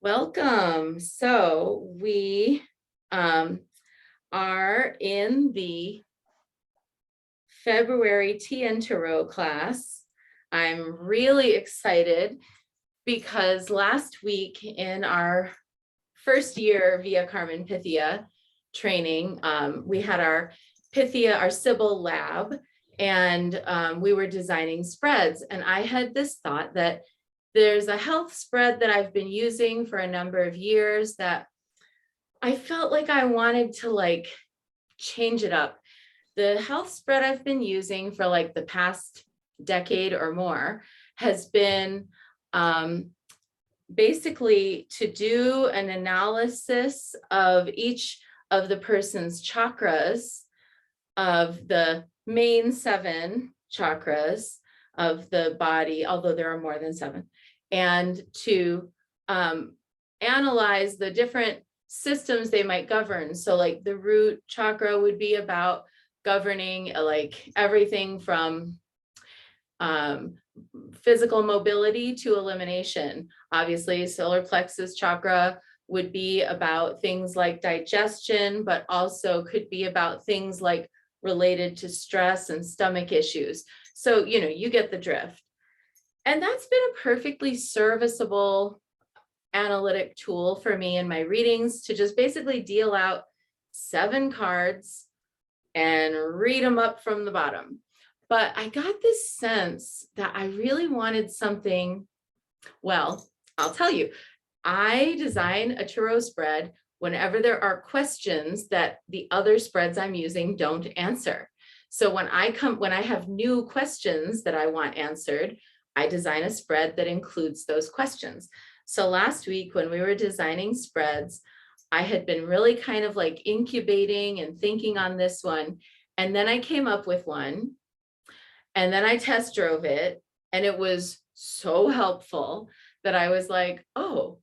Welcome. So we um, are in the February TN Tarot class. I'm really excited because last week in our first year Via Carmen Pythia training, we had our Pythia, our Sybil lab, and we were designing spreads. And I had this thought that there's a health spread that I've been using for a number of years that I felt like I wanted to change it up. The health spread I've been using for like the past decade or more has been basically to do an analysis of each of the person's chakras, of the main 7 chakras of the body, although there are more than 7, and to analyze the different systems they might govern. So like the root chakra would be about governing like everything from physical mobility to elimination. Obviously, solar plexus chakra would be about things like digestion, but also could be about things like related to stress and stomach issues. So, you get the drift. And that's been a perfectly serviceable analytic tool for me in my readings to just basically deal out 7 cards and read them up from the bottom. But I got this sense that I really wanted something. Well, I'll tell you, I design a tarot spread whenever there are questions that the other spreads I'm using don't answer. So when I have new questions that I want answered, I design a spread that includes those questions. So last week when we were designing spreads, I had been really kind of like incubating and thinking on this one. And then I came up with one, and then I test drove it, and it was so helpful that I was like, oh,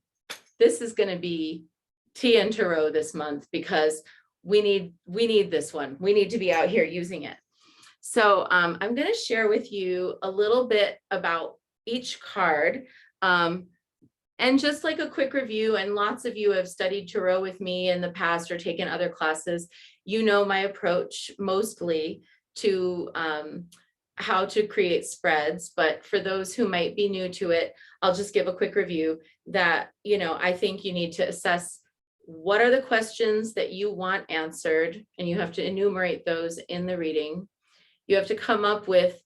this is going to be TN Tarot this month because we need this one. We need to be out here using it. So I'm going to share with you a little bit about each card. And just like a quick review, and lots of you have studied tarot with me in the past or taken other classes, you know my approach mostly to how to create spreads. But for those who might be new to it, I'll just give a quick review that, I think you need to assess what are the questions that you want answered, and you have to enumerate those in the reading. You have to come up with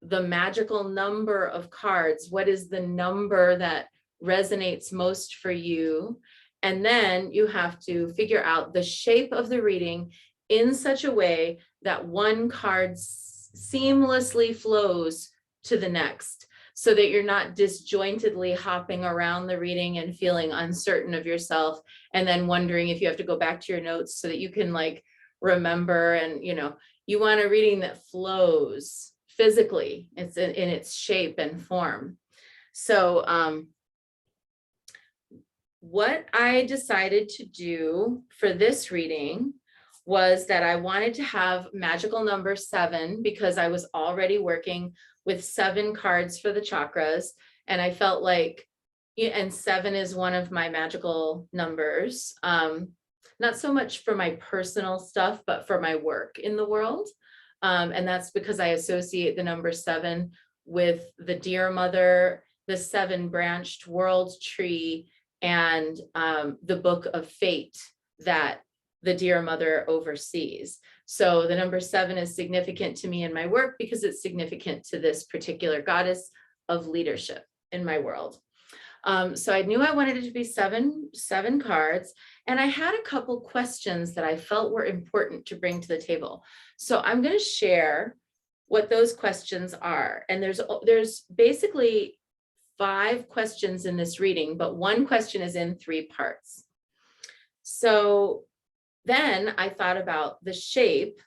the magical number of cards. What is the number that resonates most for you? And then you have to figure out the shape of the reading in such a way that one card seamlessly flows to the next, so that you're not disjointedly hopping around the reading and feeling uncertain of yourself, and then wondering if you have to go back to your notes so that you can remember. And you want a reading that flows physically. It's in its shape and form. So what I decided to do for this reading was that I wanted to have magical number 7 because I was already working with 7 cards for the chakras. And I felt like, and 7 is one of my magical numbers, not so much for my personal stuff, but for my work in the world. And that's because I associate the number 7 with the Dear Mother, the 7-branched world tree, and the book of fate that the Dear Mother oversees. So the number 7 is significant to me in my work because it's significant to this particular goddess of leadership in my world. So I knew I wanted it to be seven cards, and I had a couple questions that I felt were important to bring to the table. So I'm going to share what those questions are. And there's basically 5 questions in this reading, but one question is in 3 parts. So then I thought about the shape,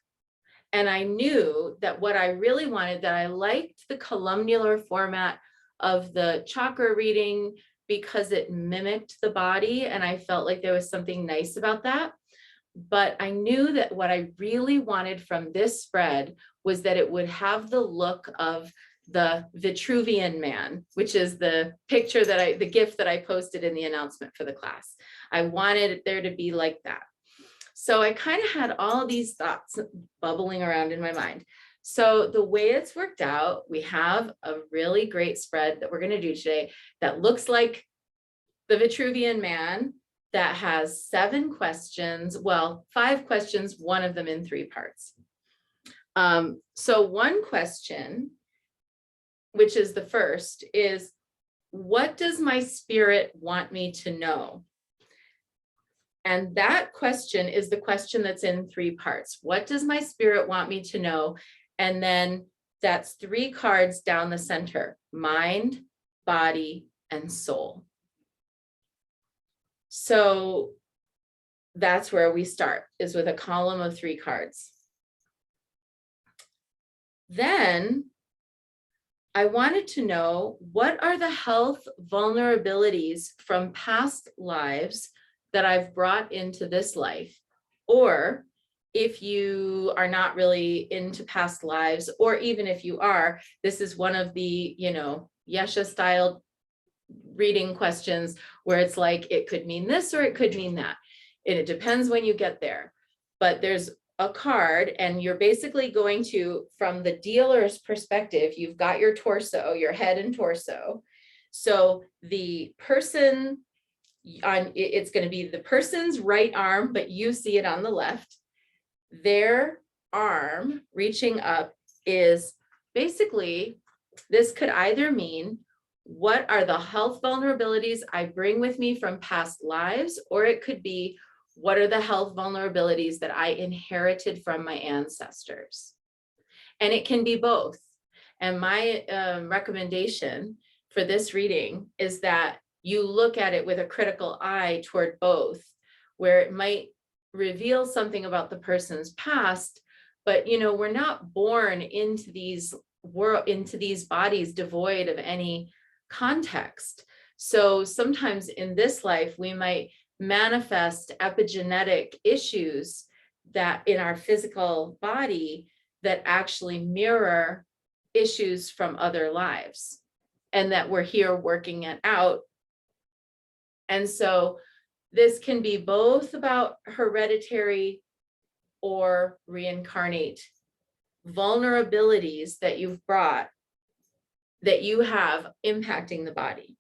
and I knew that what I really wanted, that I liked the columnar format of the chakra reading because it mimicked the body, and I felt like there was something nice about that. But I knew that what I really wanted from this spread was that it would have the look of the Vitruvian Man, which is the picture that the GIF that I posted in the announcement for the class. I wanted it there to be like that. So I kind of had all these thoughts bubbling around in my mind. So the way it's worked out, we have a really great spread that we're going to do today that looks like the Vitruvian Man, that has 7 questions, well, 5 questions, one of them in 3 parts. So one question, which is the first, is what does my spirit want me to know? And that question is the question that's in 3 parts. What does my spirit want me to know? And then that's 3 cards down the center: mind, body, and soul. So that's where we start, is with a column of 3 cards. Then I wanted to know, what are the health vulnerabilities from past lives that I've brought into this life? Or if you are not really into past lives, or even if you are, this is one of the, Yeshe style reading questions where it's like, it could mean this or it could mean that. And it depends when you get there. But there's a card, and you're basically going to, from the dealer's perspective, you've got your torso, your head and torso. So the person it's going to be the person's right arm, but you see it on the left. Their arm reaching up is basically, this could either mean, what are the health vulnerabilities I bring with me from past lives? Or it could be, what are the health vulnerabilities that I inherited from my ancestors? And it can be both. And my recommendation for this reading is that you look at it with a critical eye toward both, where it might reveal something about the person's past, but we're not born into these bodies devoid of any context. So sometimes in this life, we might manifest epigenetic issues that in our physical body that actually mirror issues from other lives, and that we're here working it out. And so this can be both about hereditary or reincarnate vulnerabilities that you've brought, that you have impacting the body.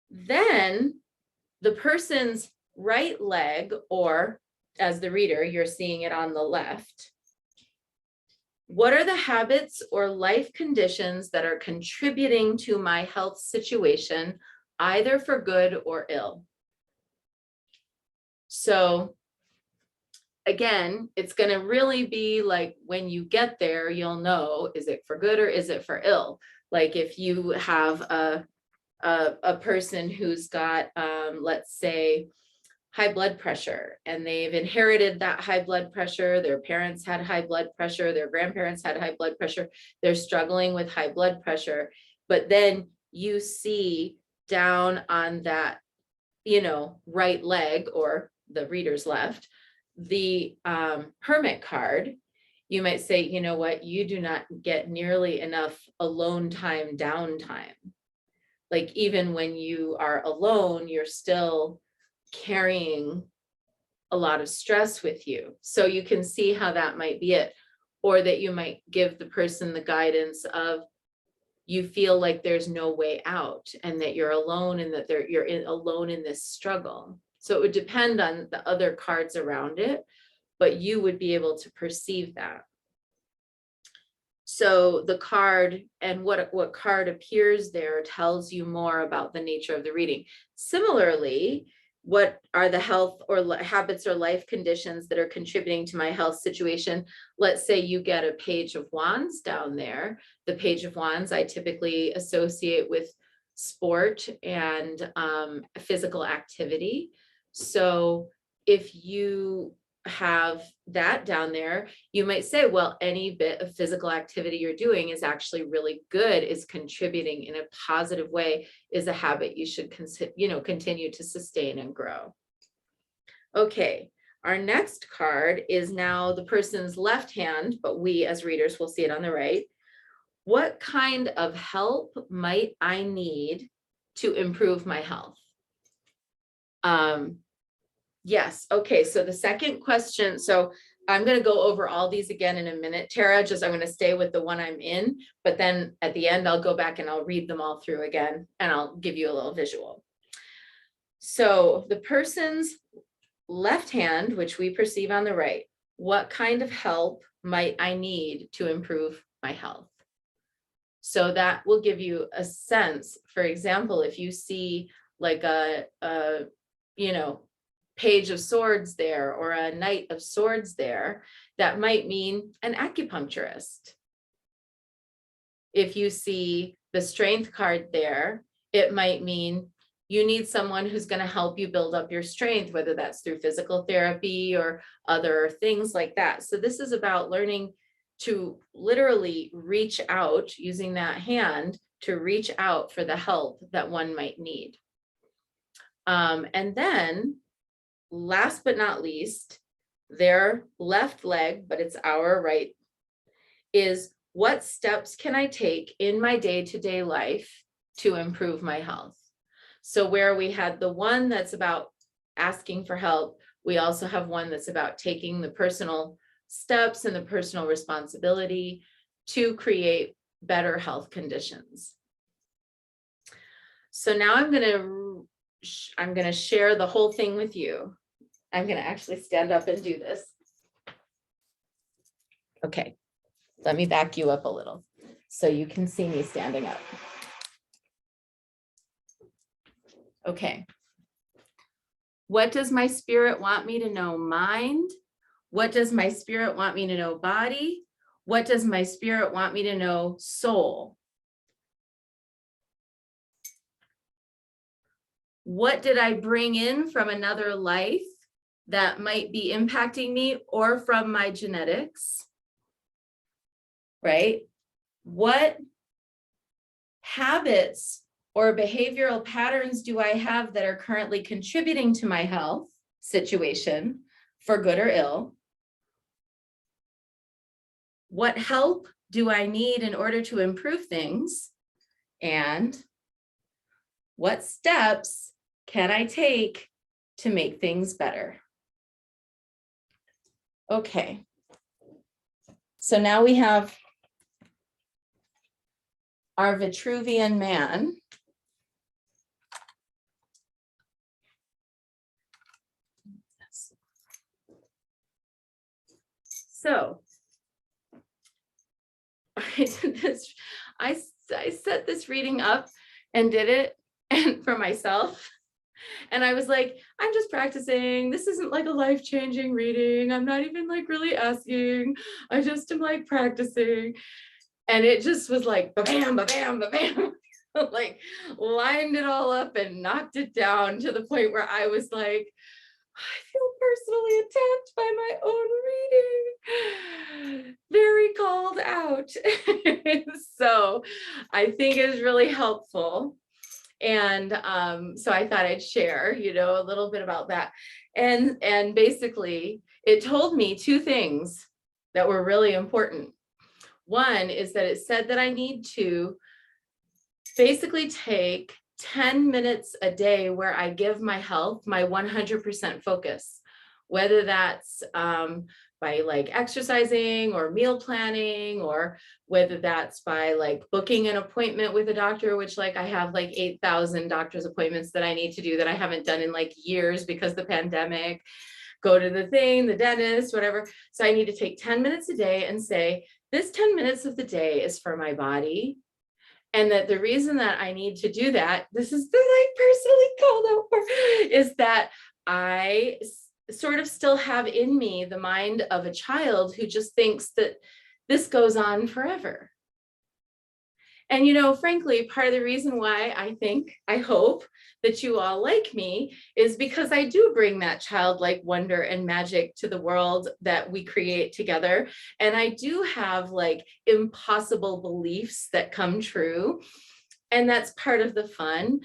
Then the person's right leg, or as the reader, you're seeing it on the left. What are the habits or life conditions that are contributing to my health situation, either for good or ill? So again, it's going to really be like, when you get there, you'll know, is it for good or is it for ill? Like if you have a person who's got, let's say, high blood pressure, and they've inherited that high blood pressure, their parents had high blood pressure, their grandparents had high blood pressure, they're struggling with high blood pressure, but then you see down on that, right leg, or the reader's left, the hermit card, you might say, you know what, you do not get nearly enough alone time, downtime. Like even when you are alone, you're still carrying a lot of stress with you. So you can see how that might be it. Or that you might give the person the guidance of, you feel like there's no way out, and that you're alone, and that you're alone in this struggle. So it would depend on the other cards around it, but you would be able to perceive that. So the card, and what card appears there, tells you more about the nature of the reading. Similarly, what are the health or habits or life conditions that are contributing to my health situation? Let's say you get a page of wands down there. The page of wands I typically associate with sport and physical activity. So if you have that down there, you might say, well, any bit of physical activity you're doing is actually really good, is contributing in a positive way, is a habit you should continue to sustain and grow. Okay, our next card is now the person's left hand, but we as readers will see it on the right. what kind of help might I need to improve my health? Yes, okay, so the second question, so I'm gonna go over all these again in a minute, Tara, just I'm gonna stay with the one I'm in, but then at the end, I'll go back and I'll read them all through again, and I'll give you a little visual. So the person's left hand, which we perceive on the right, what kind of help might I need to improve my health? So that will give you a sense. For example, if you see like a you know, page of swords there or a knight of swords there, that might mean an acupuncturist. If you see the strength card there, it might mean you need someone who's going to help you build up your strength, whether that's through physical therapy or other things like that. So this is about learning to literally reach out, using that hand to reach out for the help that one might need. And then last but not least, their left leg, but it's our right, is what steps can I take in my day-to-day life to improve my health? So where we had the one that's about asking for help, we also have one that's about taking the personal steps and the personal responsibility to create better health conditions. So now I'm going to share the whole thing with you. I'm going to actually stand up and do this. Okay, let me back you up a little so you can see me standing up. Okay. What does my spirit want me to know? Mind. What does my spirit want me to know? Body. What does my spirit want me to know? Soul. What did I bring in from another life that might be impacting me, or from my genetics? Right? What habits or behavioral patterns do I have that are currently contributing to my health situation, for good or ill? What help do I need in order to improve things? And what steps can I take to make things better? Okay. So now we have our Vitruvian man. So I did this, I set this reading up and did it and for myself. And I was like, I'm just practicing. This isn't like a life-changing reading. I'm not even like really asking. I just am like practicing. And it just was like, ba-bam, ba-bam, ba-bam. Like lined it all up and knocked it down to the point where I was like, I feel personally attacked by my own reading. Very called out. So I think it is really helpful. And so I thought I'd share, a little bit about that. And basically it told me two things that were really important. One is that it said that I need to basically take 10 minutes a day where I give my health my 100% focus, whether that's by like exercising or meal planning, or whether that's by like booking an appointment with a doctor, which like I have like 8,000 doctor's appointments that I need to do that I haven't done in like years because the pandemic, go to the dentist, whatever. So I need to take 10 minutes a day and say, this 10 minutes of the day is for my body. And that the reason that I need to do that, this is the like personally called out for, is that I sort of still have in me the mind of a child who just thinks that this goes on forever. And, frankly, part of the reason why I hope that you all like me is because I do bring that childlike wonder and magic to the world that we create together. And I do have like impossible beliefs that come true. And that's part of the fun.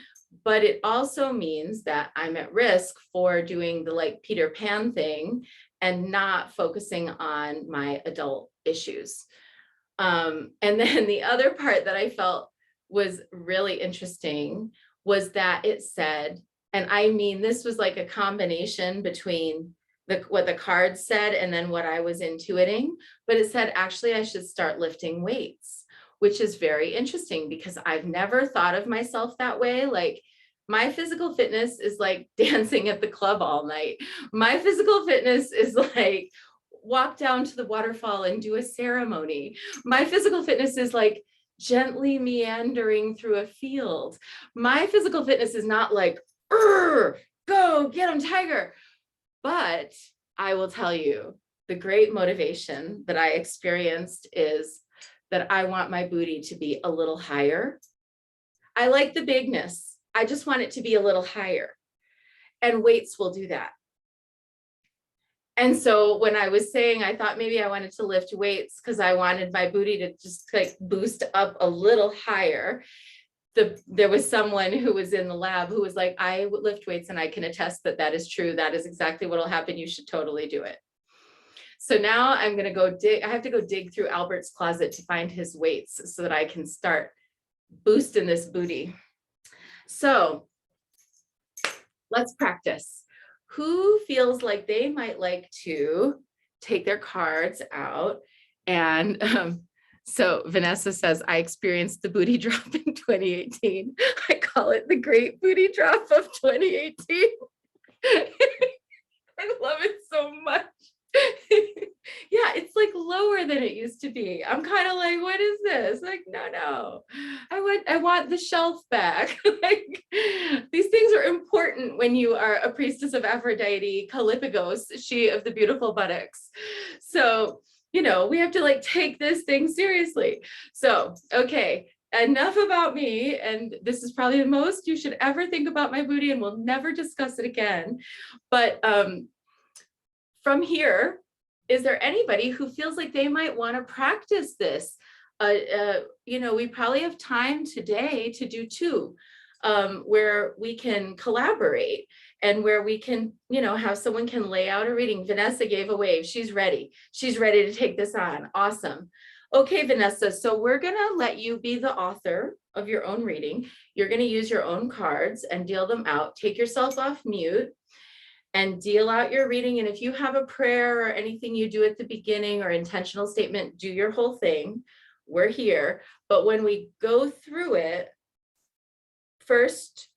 But it also means that I'm at risk for doing the like Peter Pan thing and not focusing on my adult issues. And then the other part that I felt was really interesting was that it said, and I mean, this was like a combination between what the card said and then what I was intuiting, but it said, actually, I should start lifting weights, which is very interesting because I've never thought of myself that way. Like, my physical fitness is like dancing at the club all night. My physical fitness is like walk down to the waterfall and do a ceremony. My physical fitness is like gently meandering through a field. My physical fitness is not like, go get him, tiger. But I will tell you, the great motivation that I experienced is that I want my booty to be a little higher. I like the bigness. I just want it to be a little higher. And weights will do that. And so when I was saying, I thought maybe I wanted to lift weights because I wanted my booty to just like boost up a little higher. There was someone who was in the lab who was like, I lift weights and I can attest that that is true. That is exactly what will happen. You should totally do it. So now I'm going to go dig. I have to go dig through Albert's closet to find his weights so that I can start boosting this booty. So let's practice. Who feels like they might like to take their cards out? And so Vanessa says, I experienced the booty drop in 2018. I call it the great booty drop of 2018. I love it so much. Yeah, it's like lower than it used to be. I'm kind of like, what is this? Like, no, I want the shelf back. Like, these things are important when you are a priestess of Aphrodite, Kalipagos, she of the beautiful buttocks. So, you know, we have to like take this thing seriously. So, okay, enough about me. And this is probably the most you should ever think about my booty, and we'll never discuss it again. But from here, is there anybody who feels like they might want to practice this? You know, we probably have time today to do two, where we can collaborate and where we can, you know, have someone can lay out a reading. Vanessa gave a wave. She's ready. She's ready to take this on. Awesome. Okay, Vanessa, so we're going to let you be the author of your own reading. You're going to use your own cards and deal them out. Take yourself off mute and deal out your reading. And if you have a prayer or anything you do at the beginning or intentional statement, do your whole thing. We're here. But when we go through it, first,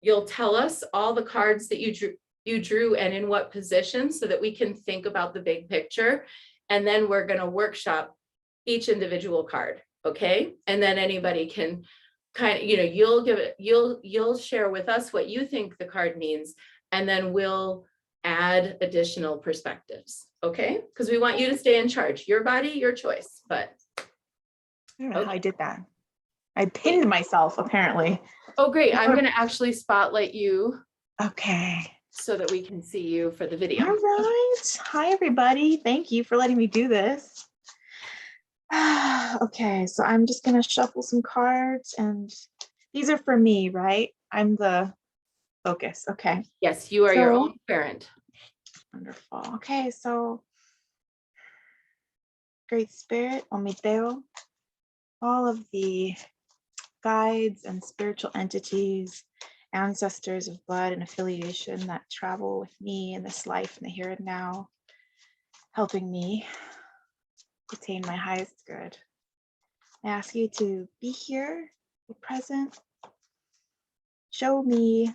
you'll tell us all the cards that you drew and in what position so that we can think about the big picture. And then we're going to workshop each individual card. Okay. And then anybody can kind of, you know, you'll share with us what you think the card means. And then we'll add additional perspectives, okay? Because we want you to stay in charge. Your body, your choice, but. I don't know how I did that. I pinned myself, apparently. Oh, great. I'm gonna actually spotlight you. Okay. So that we can see you for the video. All right. Hi, everybody. Thank you for letting me do this. Okay, so I'm just gonna shuffle some cards, and these are for me, right? I'm the focus. Okay. Yes, you are your own parent. Wonderful. Okay, so Great Spirit, Omiteo, all of the guides and spiritual entities, ancestors of blood and affiliation that travel with me in this life in the here and now, helping me attain my highest good. I ask you to be here, be present, show me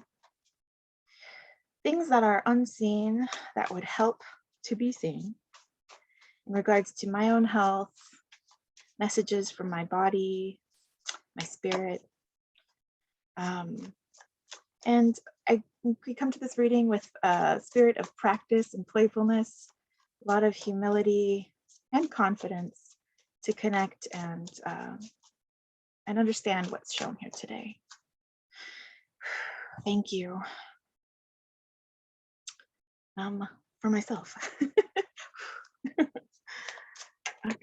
things that are unseen that would help to be seen in regards to my own health, messages from my body, my spirit. And we come to this reading with a spirit of practice and playfulness, a lot of humility and confidence to connect and understand what's shown here today. Thank you. For myself. Okay.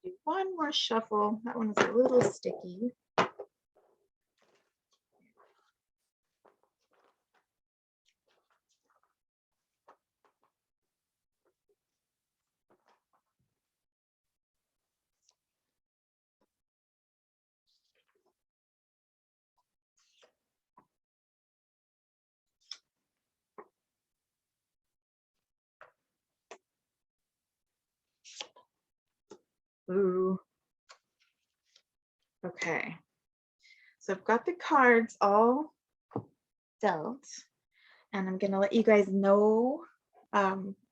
Do one more shuffle. That one's a little sticky. Ooh. Okay. So I've got the cards all dealt, and I'm gonna let you guys know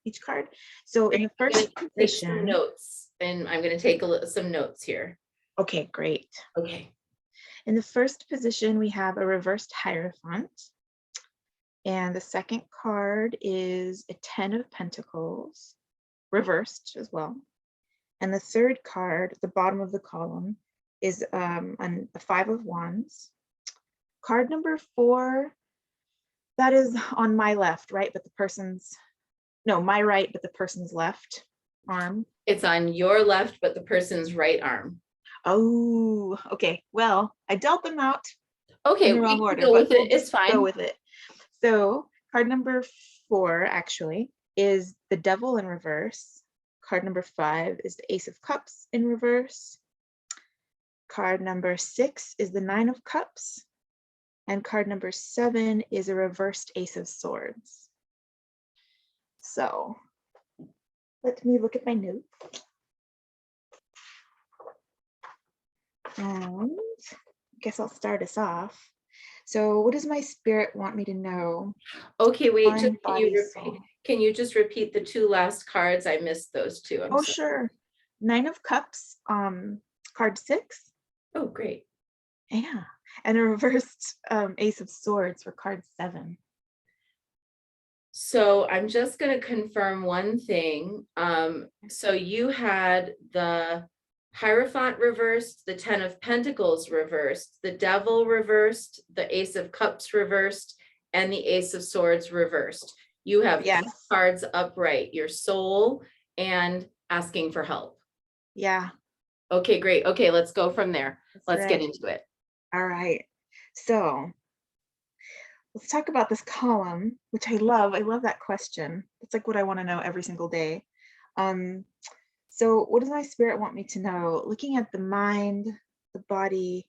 each card. So in the I'm gonna first take some position, notes, and I'm gonna take some notes here. okay, great. Okay. In the first position, we have a reversed Hierophant. And the second card is a 10 of Pentacles, reversed as well. And the third card, at the bottom of the column, is a 5 of Wands. Card number 4, that is on my left, right? But the person's, no, my right, but the person's left arm. It's on your left, but the person's right arm. Oh, okay. Well, I dealt them out Okay, in the we wrong can order, go but with we'll it. It's just go fine. with it. So card number 4 actually is the Devil in reverse. Card number 5 is the Ace of Cups in reverse. Card number 6 is the 9 of Cups. And card number 7 is a reversed Ace of Swords. So let me look at my notes. And I guess I'll start us off. So what does my spirit want me to know? Okay, wait, just Mind, body, soul. can you just repeat the 2 last cards? I missed those 2. I'm Oh, sorry. sure. 9 of Cups, card 6. Oh, great. Yeah. And a reversed Ace of Swords for card 7. So I'm just gonna confirm one thing. So you had the Hierophant reversed, the 10 of Pentacles reversed, the Devil reversed, the Ace of Cups reversed, and the Ace of Swords reversed. You have 2 Yes. cards upright, your soul and asking for help. Yeah. Okay, great. Okay, let's go from there. That's Let's get right. into it. All right. So let's talk about this column, which I love. I love that question. It's like what I want to know every single day. So what does my spirit want me to know? Looking at the mind, the body,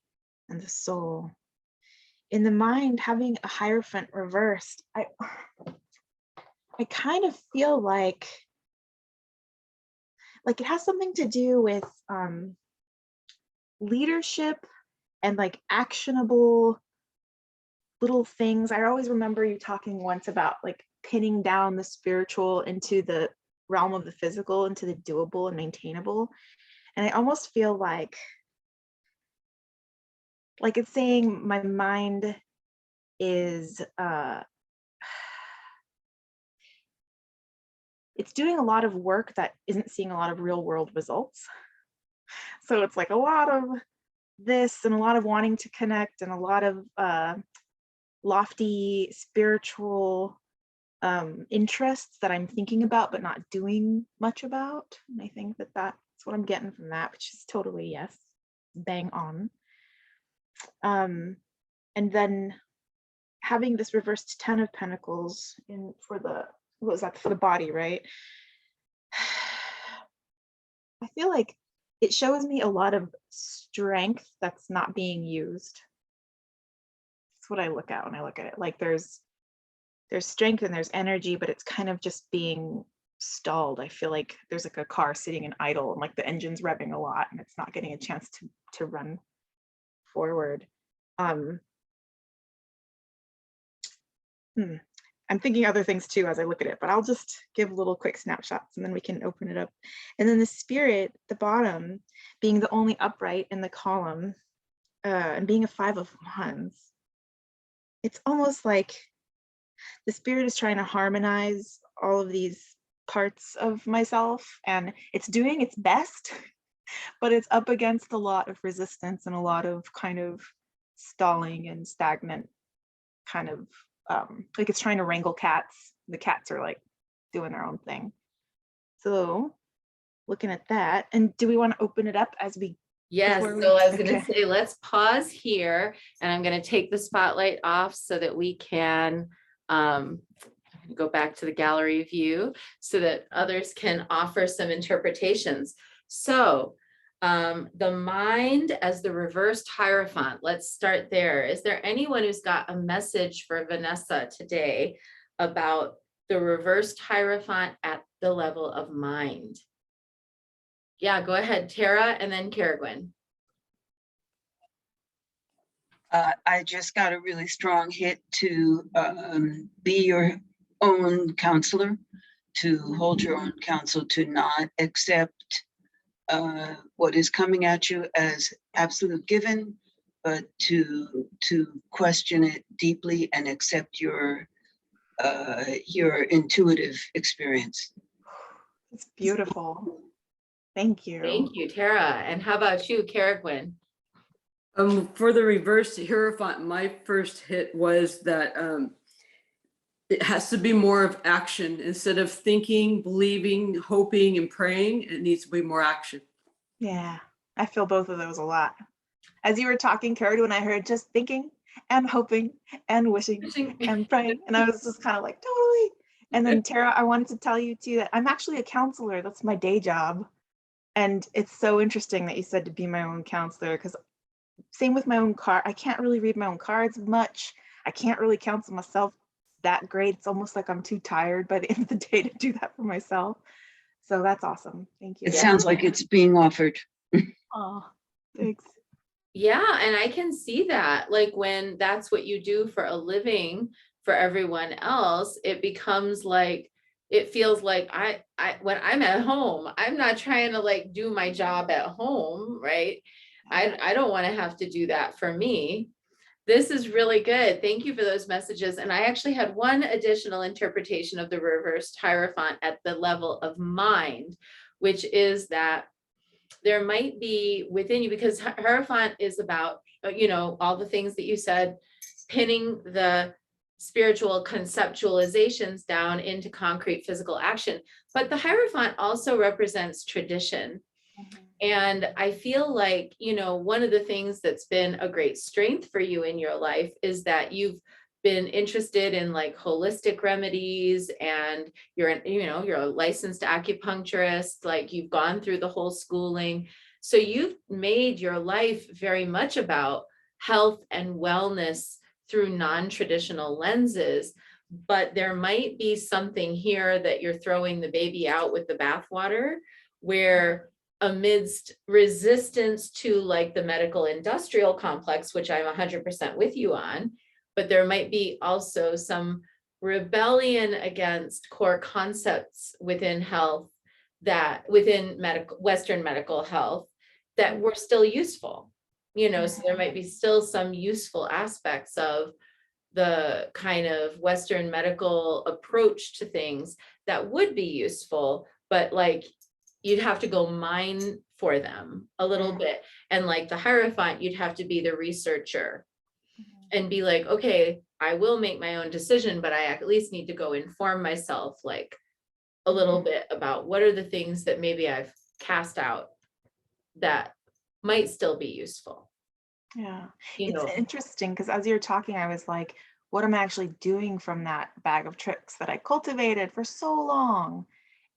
and the soul. In the mind, having a Hierophant reversed, I kind of feel like it has something to do with leadership and like actionable little things. I always remember you talking once about like pinning down the spiritual into the realm of the physical, into the doable and maintainable. And I almost feel like it's saying my mind is it's doing a lot of work that isn't seeing a lot of real world results. So it's like a lot of this and a lot of wanting to connect and a lot of lofty spiritual interests that I'm thinking about but not doing much about. And I think that that's what I'm getting from that, which is totally yes, bang on. And then having this reversed 10 of Pentacles in for the, what was that, for the body, right? I feel like it shows me a lot of strength that's not being used. That's what I look at when I look at it. Like there's strength and there's energy, but it's kind of just being stalled. I feel like there's like a car sitting in idle and like the engine's revving a lot and it's not getting a chance to run forward. I'm thinking other things too as I look at it, but I'll just give little quick snapshots and then we can open it up. And then the spirit, the bottom, being the only upright in the column, and being a 5 of Wands, it's almost like the spirit is trying to harmonize all of these parts of myself and it's doing its best, but it's up against a lot of resistance and a lot of kind of stalling and stagnant kind of like it's trying to wrangle cats. The cats are like doing their own thing. So looking at that, and do we want to open it up as we? Yes, Before so I was okay. gonna say, let's pause here and I'm gonna take the spotlight off so that we can I'm gonna go back to the gallery view so that others can offer some interpretations. So the mind as the reversed Hierophant, let's start there. Is there anyone who's got a message for Vanessa today about the reversed Hierophant at the level of mind? Yeah, go ahead, Tara, and then Caragwen. I just got a really strong hit to be your own counselor, to hold your own counsel, to not accept what is coming at you as absolute given, but to question it deeply and accept your intuitive experience. It's beautiful. Thank you. Thank you, Tara. And how about you, Caragwen? For the reverse Hierophant, my first hit was that it has to be more of action instead of thinking, believing, hoping, and praying. It needs to be more action. Yeah, I feel both of those a lot. As you were talking, Carrie, when I heard just thinking and hoping and wishing and praying, and I was just kind of like, totally. And then Tara, I wanted to tell you too that I'm actually a counselor. That's my day job. And it's so interesting that you said to be my own counselor, because same with my own card. I can't really read my own cards much. I can't really counsel myself that great. It's almost like I'm too tired by the end of the day to do that for myself. So that's awesome. Thank you. It sounds like it's being offered. Oh, thanks. Yeah, and I can see that, like when that's what you do for a living for everyone else, it becomes like, it feels like I when I'm at home, I'm not trying to like do my job at home, right? I don't want to have to do that for me. This is really good. Thank you for those messages. And I actually had one additional interpretation of the reversed Hierophant at the level of mind, which is that there might be within you, because Hierophant is about, all the things that you said, pinning the spiritual conceptualizations down into concrete physical action. But the Hierophant also represents tradition. And I feel like, one of the things that's been a great strength for you in your life is that you've been interested in like holistic remedies, and you're a licensed acupuncturist, like you've gone through the whole schooling. So you've made your life very much about health and wellness through non-traditional lenses. But there might be something here that you're throwing the baby out with the bathwater, where amidst resistance to like the medical industrial complex, which I'm 100% with you on, but there might be also some rebellion against core concepts within health, that within Western medical health, that were still useful, so there might be still some useful aspects of the kind of Western medical approach to things that would be useful, but like you'd have to go mine for them a little bit. And like the Hierophant, you'd have to be the researcher and be like, okay, I will make my own decision, but I at least need to go inform myself like a little bit about what are the things that maybe I've cast out that might still be useful. Yeah, it's interesting because as you're talking, I was like, what am I actually doing from that bag of tricks that I cultivated for so long?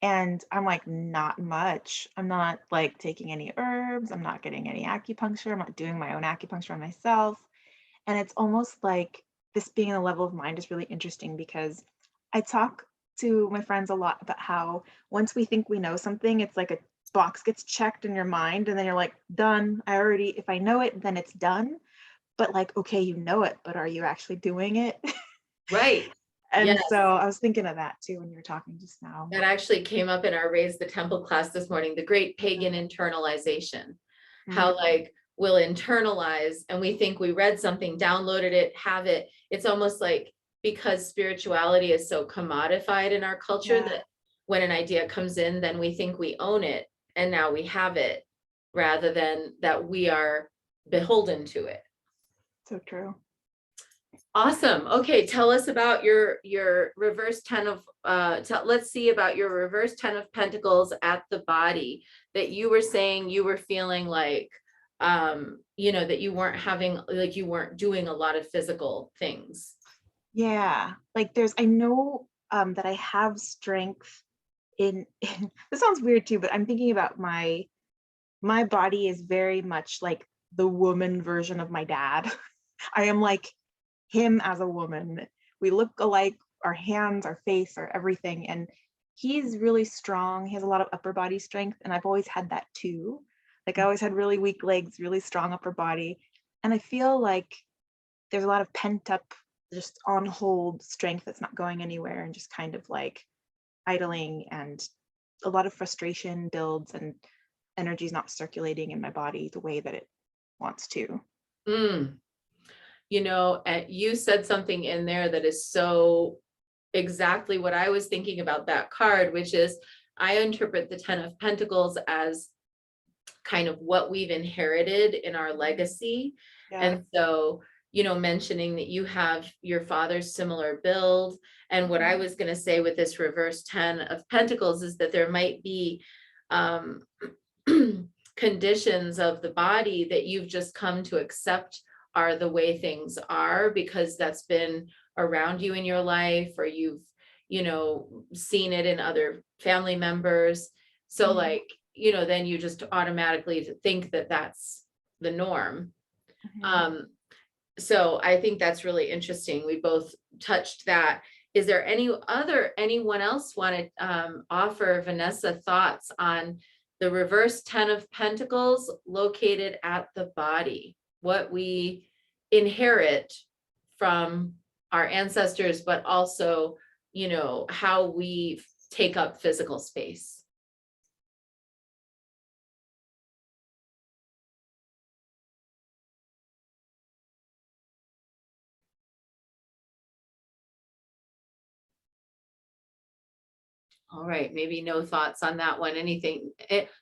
And I'm like, not much. I'm not like taking any herbs. I'm not getting any acupuncture. I'm not doing my own acupuncture on myself. And it's almost like this being a level of mind is really interesting, because I talk to my friends a lot about how once we think we know something, it's like a box gets checked in your mind and then you're like, done. If I know it, then it's done. But like, okay, you know it, but are you actually doing it? Right. And Yes. so I was thinking of that too when you were talking just now. That actually came up in our Raise the Temple class this morning, the great pagan internalization. How like we'll internalize and we think we read something, downloaded it, have it. It's almost like, because spirituality is so commodified in our culture, that when an idea comes in, then we think we own it and now we have it, rather than that we are beholden to it. So true. Awesome. Okay, tell us about your reverse 10 of let's see about your reverse 10 of Pentacles at the body, that you were saying you were feeling like that you weren't having, like you weren't doing a lot of physical things. Yeah, like I know that I have strength in this sounds weird too, but I'm thinking about my body is very much like the woman version of my dad. I am like him as a woman. We look alike, our hands, our face, our everything. And he's really strong. He has a lot of upper body strength, and I've always had that too. Like I always had really weak legs, really strong upper body. And I feel like there's a lot of pent up, just on hold strength that's not going anywhere and just kind of like idling, and a lot of frustration builds and energy is not circulating in my body the way that it wants to. Mm. You know, and you said something in there that is so exactly what I was thinking about that card, which is I interpret the 10 of Pentacles as kind of what we've inherited in our legacy. Yeah. And so, you know, mentioning that you have your father's similar build. And what I was going to say with this reverse 10 of Pentacles is that there might be conditions of the body that you've just come to accept are the way things are, because that's been around you in your life, or you've, you know, seen it in other family members. So Mhm. like, you know, then you just automatically think that that's the norm. Mhm. So I think that's really interesting. We both touched that. Is there anyone else want to offer Vanessa thoughts on the reverse 10 of Pentacles located at the body, what we inherit from our ancestors, but also, you know, how we take up physical space? All right, maybe no thoughts on that one. Anything?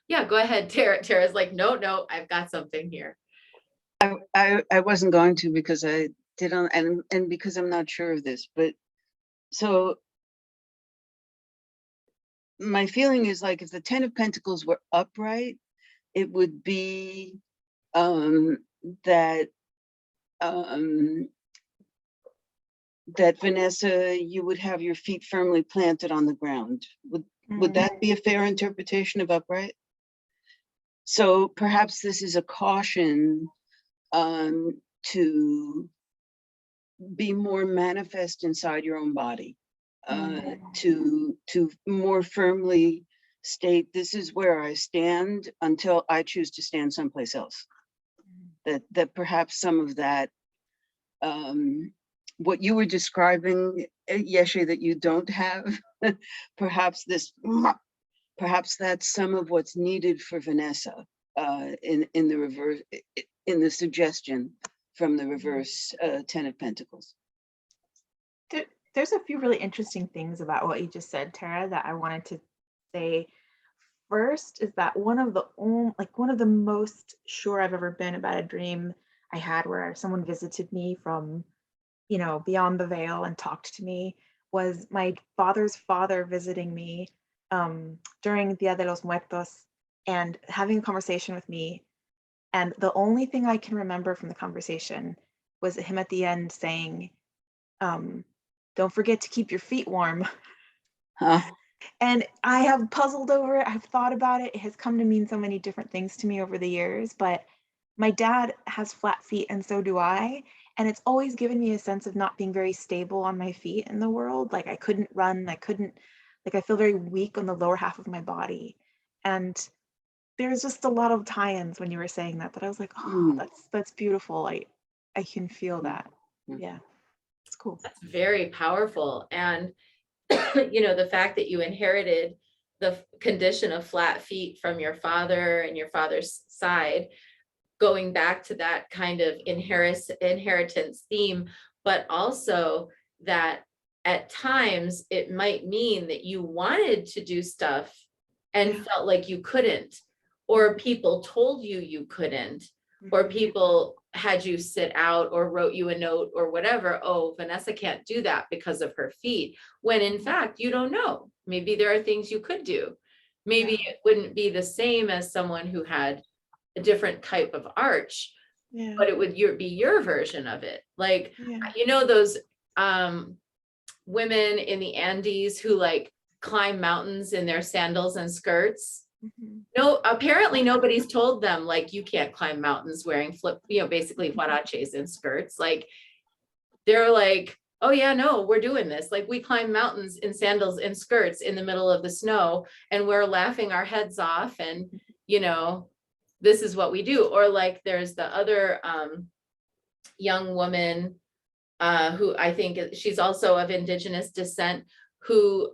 Yeah, go ahead, Tara. Tara's like, no, I've got something here. I wasn't going to, because I did on, and because I'm not sure of this, but so my feeling is like if the 10 of Pentacles were upright, it would be um that um that Vanessa, you would have your feet firmly planted on the ground. Would that be a fair interpretation of upright? So perhaps this is a caution to be more manifest inside your own body, to more firmly state, this is where I stand until I choose to stand someplace else. That perhaps some of that, what you were describing, Yeshe, that you don't have, perhaps perhaps that's some of what's needed for Vanessa in the reverse, in the suggestion from the reverse 10 of Pentacles. There's a few really interesting things about what you just said, Tara, that I wanted to say. First is that one of the most sure I've ever been about a dream I had where someone visited me from, you know, beyond the veil and talked to me, was my father's father visiting me during Dia de los Muertos and having a conversation with me. And the only thing I can remember from the conversation was him at the end saying, don't forget to keep your feet warm. Huh? And I have puzzled over it. I've thought about it. It has come to mean so many different things to me over the years, but my dad has flat feet and so do I. And it's always given me a sense of not being very stable on my feet in the world. Like I couldn't run, I feel very weak on the lower half of my body. And there's just a lot of tie-ins when you were saying that I was like, oh, that's beautiful. I can feel that. Yeah, it's cool. That's very powerful. And you know, the fact that you inherited the condition of flat feet from your father and your father's side, going back to that kind of inheritance theme, but also that at times it might mean that you wanted to do stuff and felt like you couldn't, or people told you you couldn't, or people had you sit out or wrote you a note or whatever. Oh, Vanessa can't do that because of her feet. When in fact, you don't know. Maybe there are things you could do. Maybe it wouldn't be the same as someone who had a different type of arch, but it would be your version of it. Like, you know, those women in the Andes who like climb mountains in their sandals and skirts. No, apparently nobody's told them like you can't climb mountains wearing basically huaraches and skirts. Like they're like, oh yeah, no, we're doing this. Like we climb mountains in sandals and skirts in the middle of the snow and we're laughing our heads off and, you know, this is what we do. Or like there's the other young woman who I think she's also of Indigenous descent, who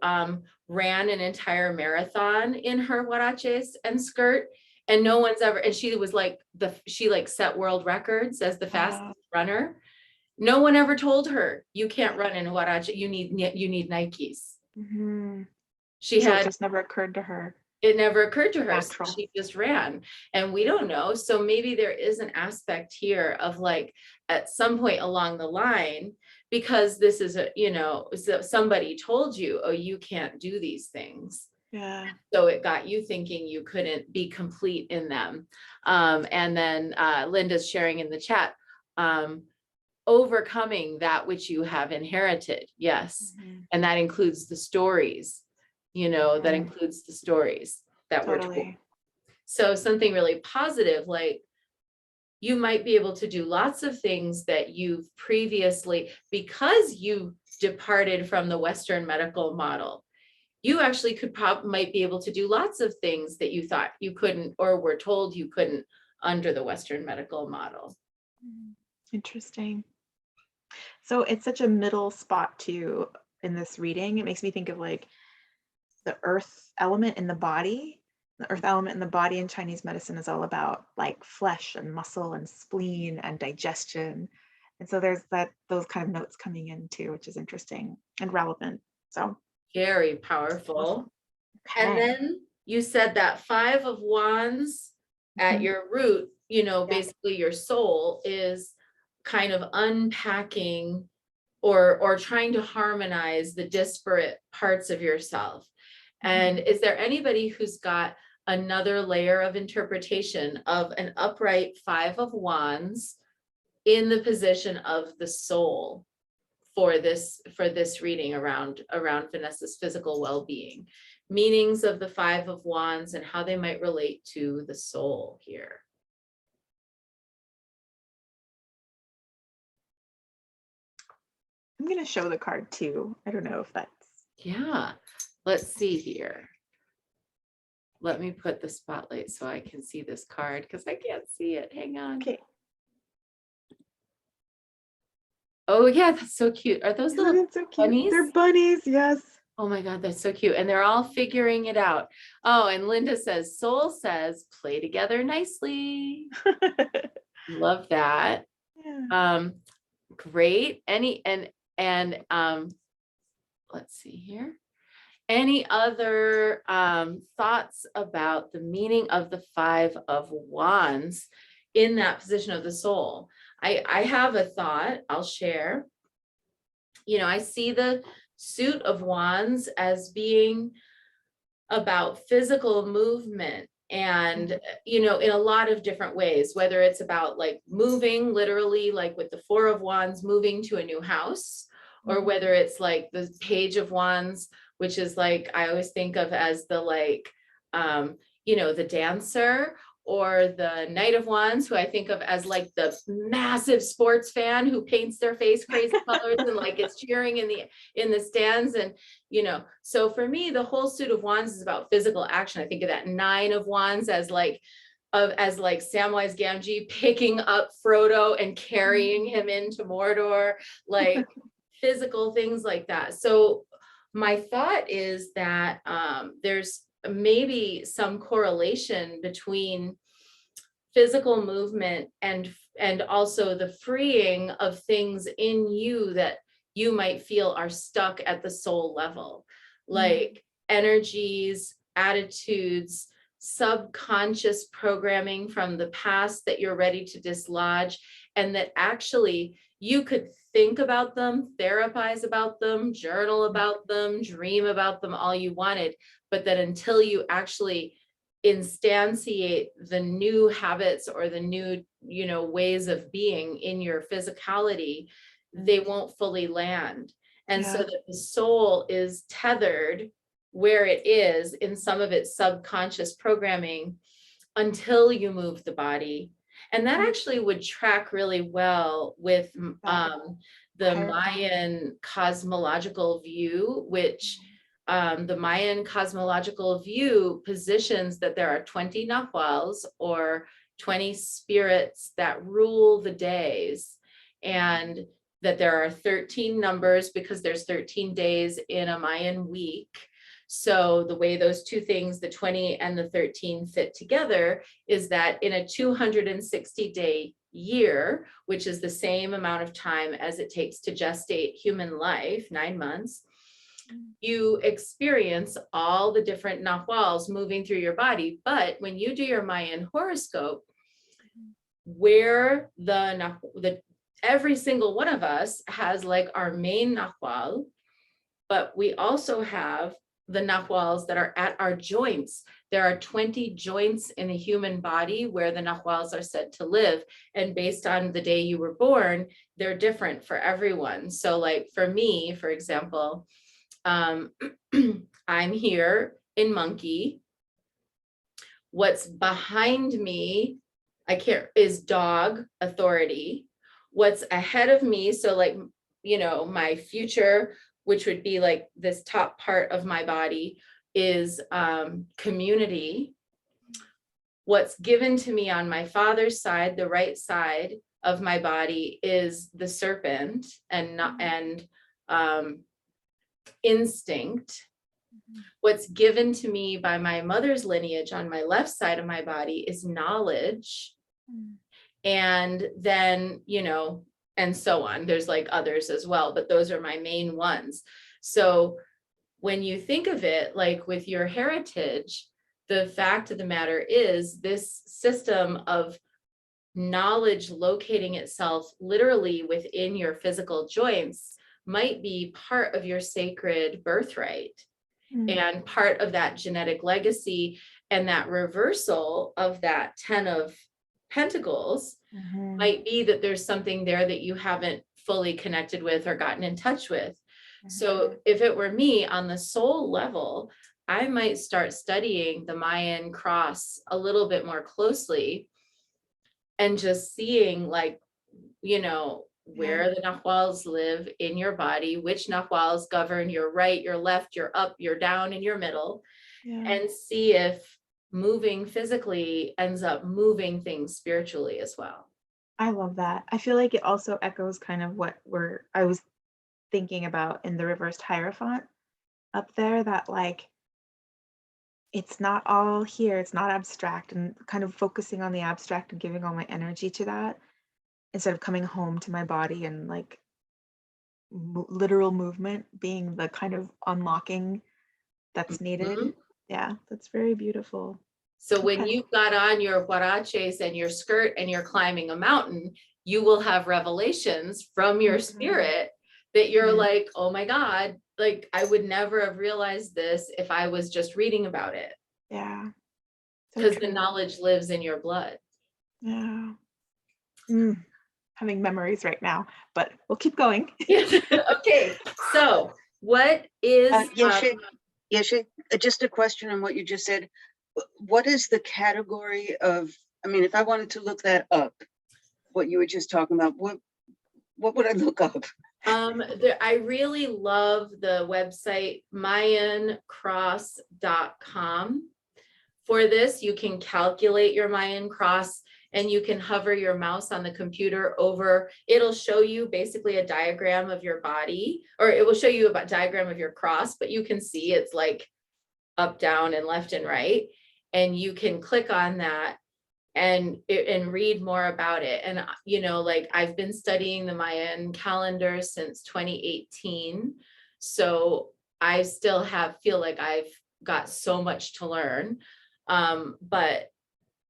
ran an entire marathon in her huaraches and skirt. And no one's ever, and she was like she like set world records as the fastest runner. No one ever told her, you can't run in huarache, you need Nikes. Mhm. She So it had, just never occurred to her. it never occurred to her, so Natural. she just ran, and we don't know. So maybe there is an aspect here of like, at some point along the line, because this is a, you know, somebody told you, oh, you can't do these things. Yeah. So it got you thinking you couldn't be complete in them. And then Linda's sharing in the chat, overcoming that which you have inherited. Yes. Mhm. And that includes the stories, you know, that Mhm. includes the stories that we're told. Totally. So something really positive, like you might be able to do lots of things that you've previously, because you departed from the Western medical model, you actually might be able to do lots of things that you thought you couldn't or were told you couldn't under the Western medical model. Interesting. So it's such a middle spot too in this reading. It makes me think of like the earth element in the body. The earth element in the body in Chinese medicine is all about like flesh and muscle and spleen and digestion. And so there's those kind of notes coming in too, which is interesting and relevant. So Very powerful. And okay. then you said that 5 of Wands at Mhm. your root, you know, Yeah. basically your soul is kind of unpacking or trying to harmonize the disparate parts of yourself. And is there anybody who's got another layer of interpretation of an upright 5 of Wands in the position of the soul for this reading around Vanessa's physical well-being? Meanings of the 5 of Wands and how they might relate to the soul here. I'm going to show the card too. I don't know if that's. Yeah, let's see here. Let me put the spotlight so I can see this card because I can't see it. Hang on. Okay. Oh yeah, that's so cute. Are those Isn't little it so cute? bunnies? They're bunnies, yes. Oh my God, that's so cute. And they're all figuring it out. Oh, and Linda says, Soul says, play together nicely. Love that. Yeah. Great. Let's see here. Any other thoughts about the meaning of the 5 of Wands in that position of the soul? I have a thought I'll share. You know, I see the suit of Wands as being about physical movement and, you know, in a lot of different ways, whether it's about like moving literally, like with the 4 of Wands, moving to a new house, or whether it's like the Page of Wands, which is like, I always think of as the like, you know, the dancer, or the Knight of Wands, who I think of as like the massive sports fan who paints their face crazy colors and like is cheering in the stands. And, you know, so for me, the whole suit of Wands is about physical action. I think of that 9 of Wands as like Samwise Gamgee picking up Frodo and carrying him into Mordor, like physical things like that. So my thought is that there's maybe some correlation between physical movement and also the freeing of things in you that you might feel are stuck at the soul level, like energies, attitudes, subconscious programming from the past that you're ready to dislodge, and that actually you could think about them, therapize about them, journal about them, dream about them all you wanted, but that until you actually instantiate the new habits or the new, you know, ways of being in your physicality, they won't fully land. And so that the soul is tethered where it is in some of its subconscious programming until you move the body. And that actually would track really well with the Hierophant. Mayan cosmological view, which the Mayan cosmological view positions that there are 20 Nahuals, or 20 spirits that rule the days, and that there are 13 numbers because there's 13 days in a Mayan week. So the way those two things, the 20 and the 13, fit together is that in a 260-day year, which is the same amount of time as it takes to gestate human life, 9 months, you experience all the different Nahuals moving through your body. But when you do your Mayan horoscope, where every single one of us has like our main Nahual, but we also have the Nahuals that are at our joints. There are 20 joints in a human body where the Nahuals are said to live. And based on the day you were born, they're different for everyone. So like for me, for example, I'm here in Monkey. What's behind me, is dog, authority. What's ahead of me, so like, my future, which would be like this top part of my body, is community. What's given to me on my father's side, the right side of my body, is the serpent and instinct. What's given to me by my mother's lineage on my left side of my body is knowledge. And then, and so on. There's like others as well, but those are my main ones. So when you think of it, like with your heritage, the fact of the matter is this system of knowledge locating itself literally within your physical joints might be part of your sacred birthright and part of that genetic legacy, and that reversal of that 10 of Pentacles might be that there's something there that you haven't fully connected with or gotten in touch with. So if it were me, on the soul level, I might start studying the Mayan cross a little bit more closely and just seeing, like, where the Nahuals live in your body, which Nahuals govern your right, your left, your up, your down, and your middle, and see if moving physically ends up moving things spiritually as well. I love that. I feel like it also echoes kind of what I was thinking about in the reversed Hierophant up there, that like it's not all here, it's not abstract, and kind of focusing on the abstract and giving all my energy to that instead of coming home to my body and like literal movement being the kind of unlocking that's needed. Yeah, that's very beautiful. So when Okay. you've got on your huaraches and your skirt and you're climbing a mountain, you will have revelations from your spirit that you're like, oh my God, like I would never have realized this if I was just reading about it. Yeah. Because the knowledge lives in your blood. Yeah. Having memories right now, but we'll keep going. Okay, so what is Yeshe, just a question on what you just said. What is the category of, I mean, if I wanted to look that up, what you were just talking about, what would I look up? I really love the website mayancross.com. For this, you can calculate your Mayan cross, and you can hover your mouse on the computer over, it'll show you basically a diagram of your body, or it will show you a diagram of your cross, but you can see it's like up, down, and left and right. And you can click on that and read more about it. And, like I've been studying the Mayan calendar since 2018. So I still feel like I've got so much to learn. But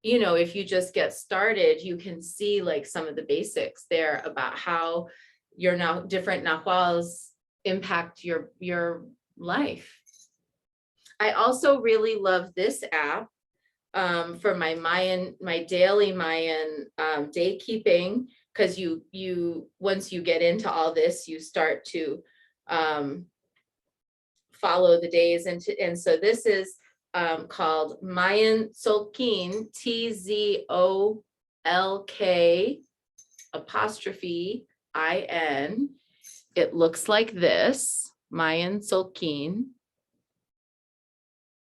if you just get started, you can see like some of the basics there about how your different Nahuals impact your life. I also really love this app for my daily Mayan day keeping, because you once you get into all this, you start to follow the days, and so this is called Mayan Tzolkin, TZOLK''IN, it looks like this, Mayan Tzolk'in.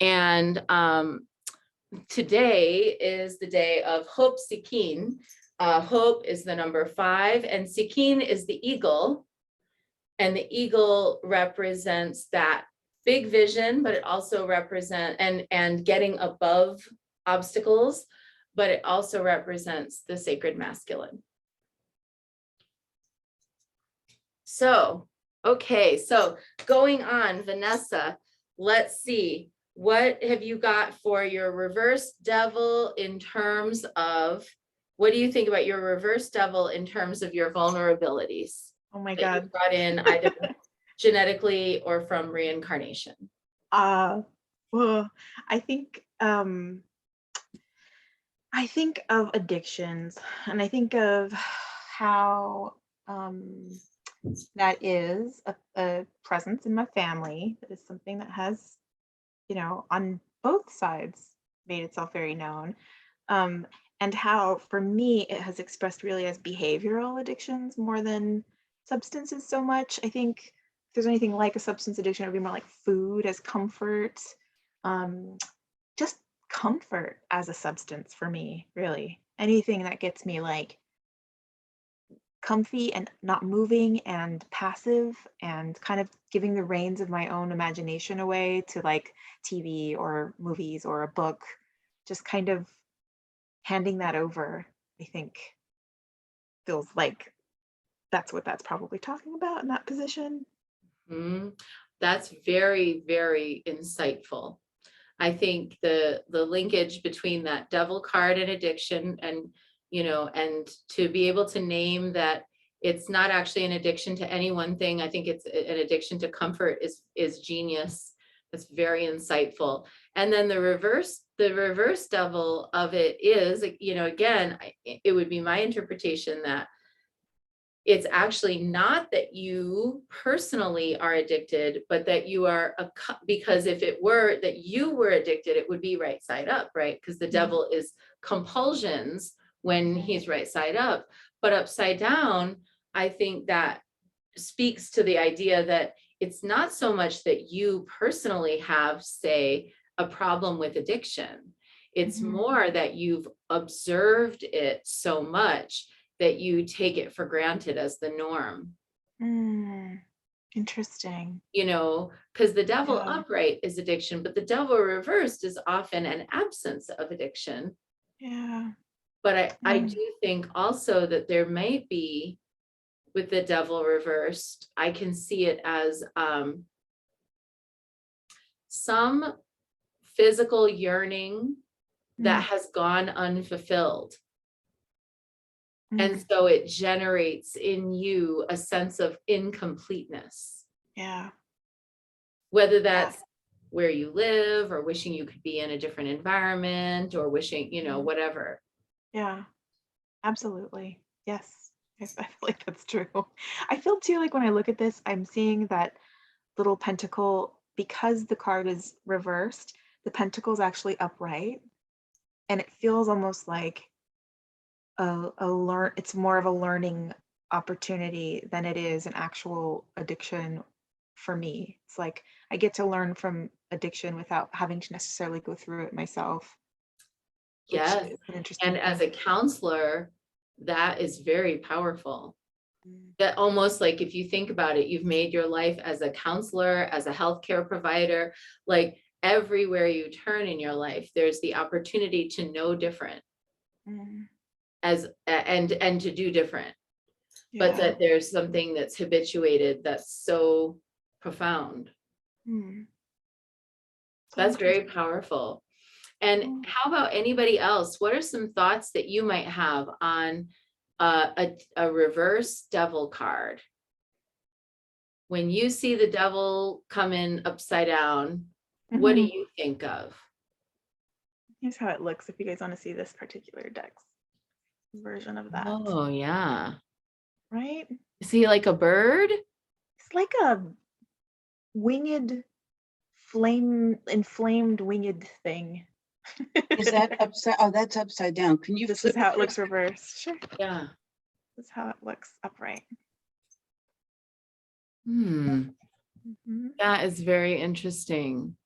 And today is the day of Hope Sikin. Hope is the number 5, and Sikin is the eagle. And the eagle represents that big vision, but it also represents and getting above obstacles, but it also represents the sacred masculine. So, okay, so going on, Vanessa, let's see. What have you got for your reverse devil in terms of, what do you think about your reverse devil in terms of your vulnerabilities? Oh my That you God. brought in either genetically or from reincarnation? Well, I think of addictions, and I think of how that is a presence in my family. That is something that has, on both sides made itself very known. And how, for me, it has expressed really as behavioral addictions more than substances so much. I think if there's anything like a substance addiction, it would be more like food as comfort, just comfort as a substance for me, really. Anything that gets me like comfy and not moving and passive and kind of giving the reins of my own imagination away to like TV or movies or a book, just kind of handing that over, I think feels like that's what that's probably talking about in that position. That's very, very insightful. I think the linkage between that devil card and addiction, and and to be able to name that it's not actually an addiction to any one thing. I think it's an addiction to comfort is genius. That's very insightful. And then the reverse devil of it is, again, it would be my interpretation that it's actually not that you personally are addicted, but that you are because if it were that you were addicted, it would be right side up, right? Because the devil is compulsions when he's right side up, but upside down, I think that speaks to the idea that it's not so much that you personally have, say, a problem with addiction. It's more that you've observed it so much that you take it for granted as the norm. Interesting. Because the devil Yeah. upright is addiction, but the devil reversed is often an absence of addiction. Yeah. But I do think also that there may be, with the devil reversed, I can see it as some physical yearning that has gone unfulfilled. And so it generates in you a sense of incompleteness. Yeah. Whether that's where you live or wishing you could be in a different environment or wishing, whatever. Yeah, absolutely. Yes. Yes, I feel like that's true. I feel too like when I look at this, I'm seeing that little pentacle, because the card is reversed, the pentacle is actually upright. And it feels almost like it's more of a learning opportunity than it is an actual addiction for me. It's like I get to learn from addiction without having to necessarily go through it myself. Yes. Which is an interesting And as a counselor, that is very powerful. thing. That almost like, if you think about it, you've made your life as a counselor, as a healthcare provider, like everywhere you turn in your life, there's the opportunity to know different and to do different. But that there's something that's habituated that's so profound. That's very powerful. And how about anybody else? What are some thoughts that you might have on a reverse devil card? When you see the devil come in upside down, what do you think of? Here's how it looks if you guys want to see this particular deck's version of that. Oh, yeah. Right? Is he like a bird? It's like a winged, inflamed winged thing. Is that upside? Oh, that's upside down. Can you? This is how it looks reversed. Sure. Yeah. This is how it looks upright. Hmm, Mhm. that is very interesting.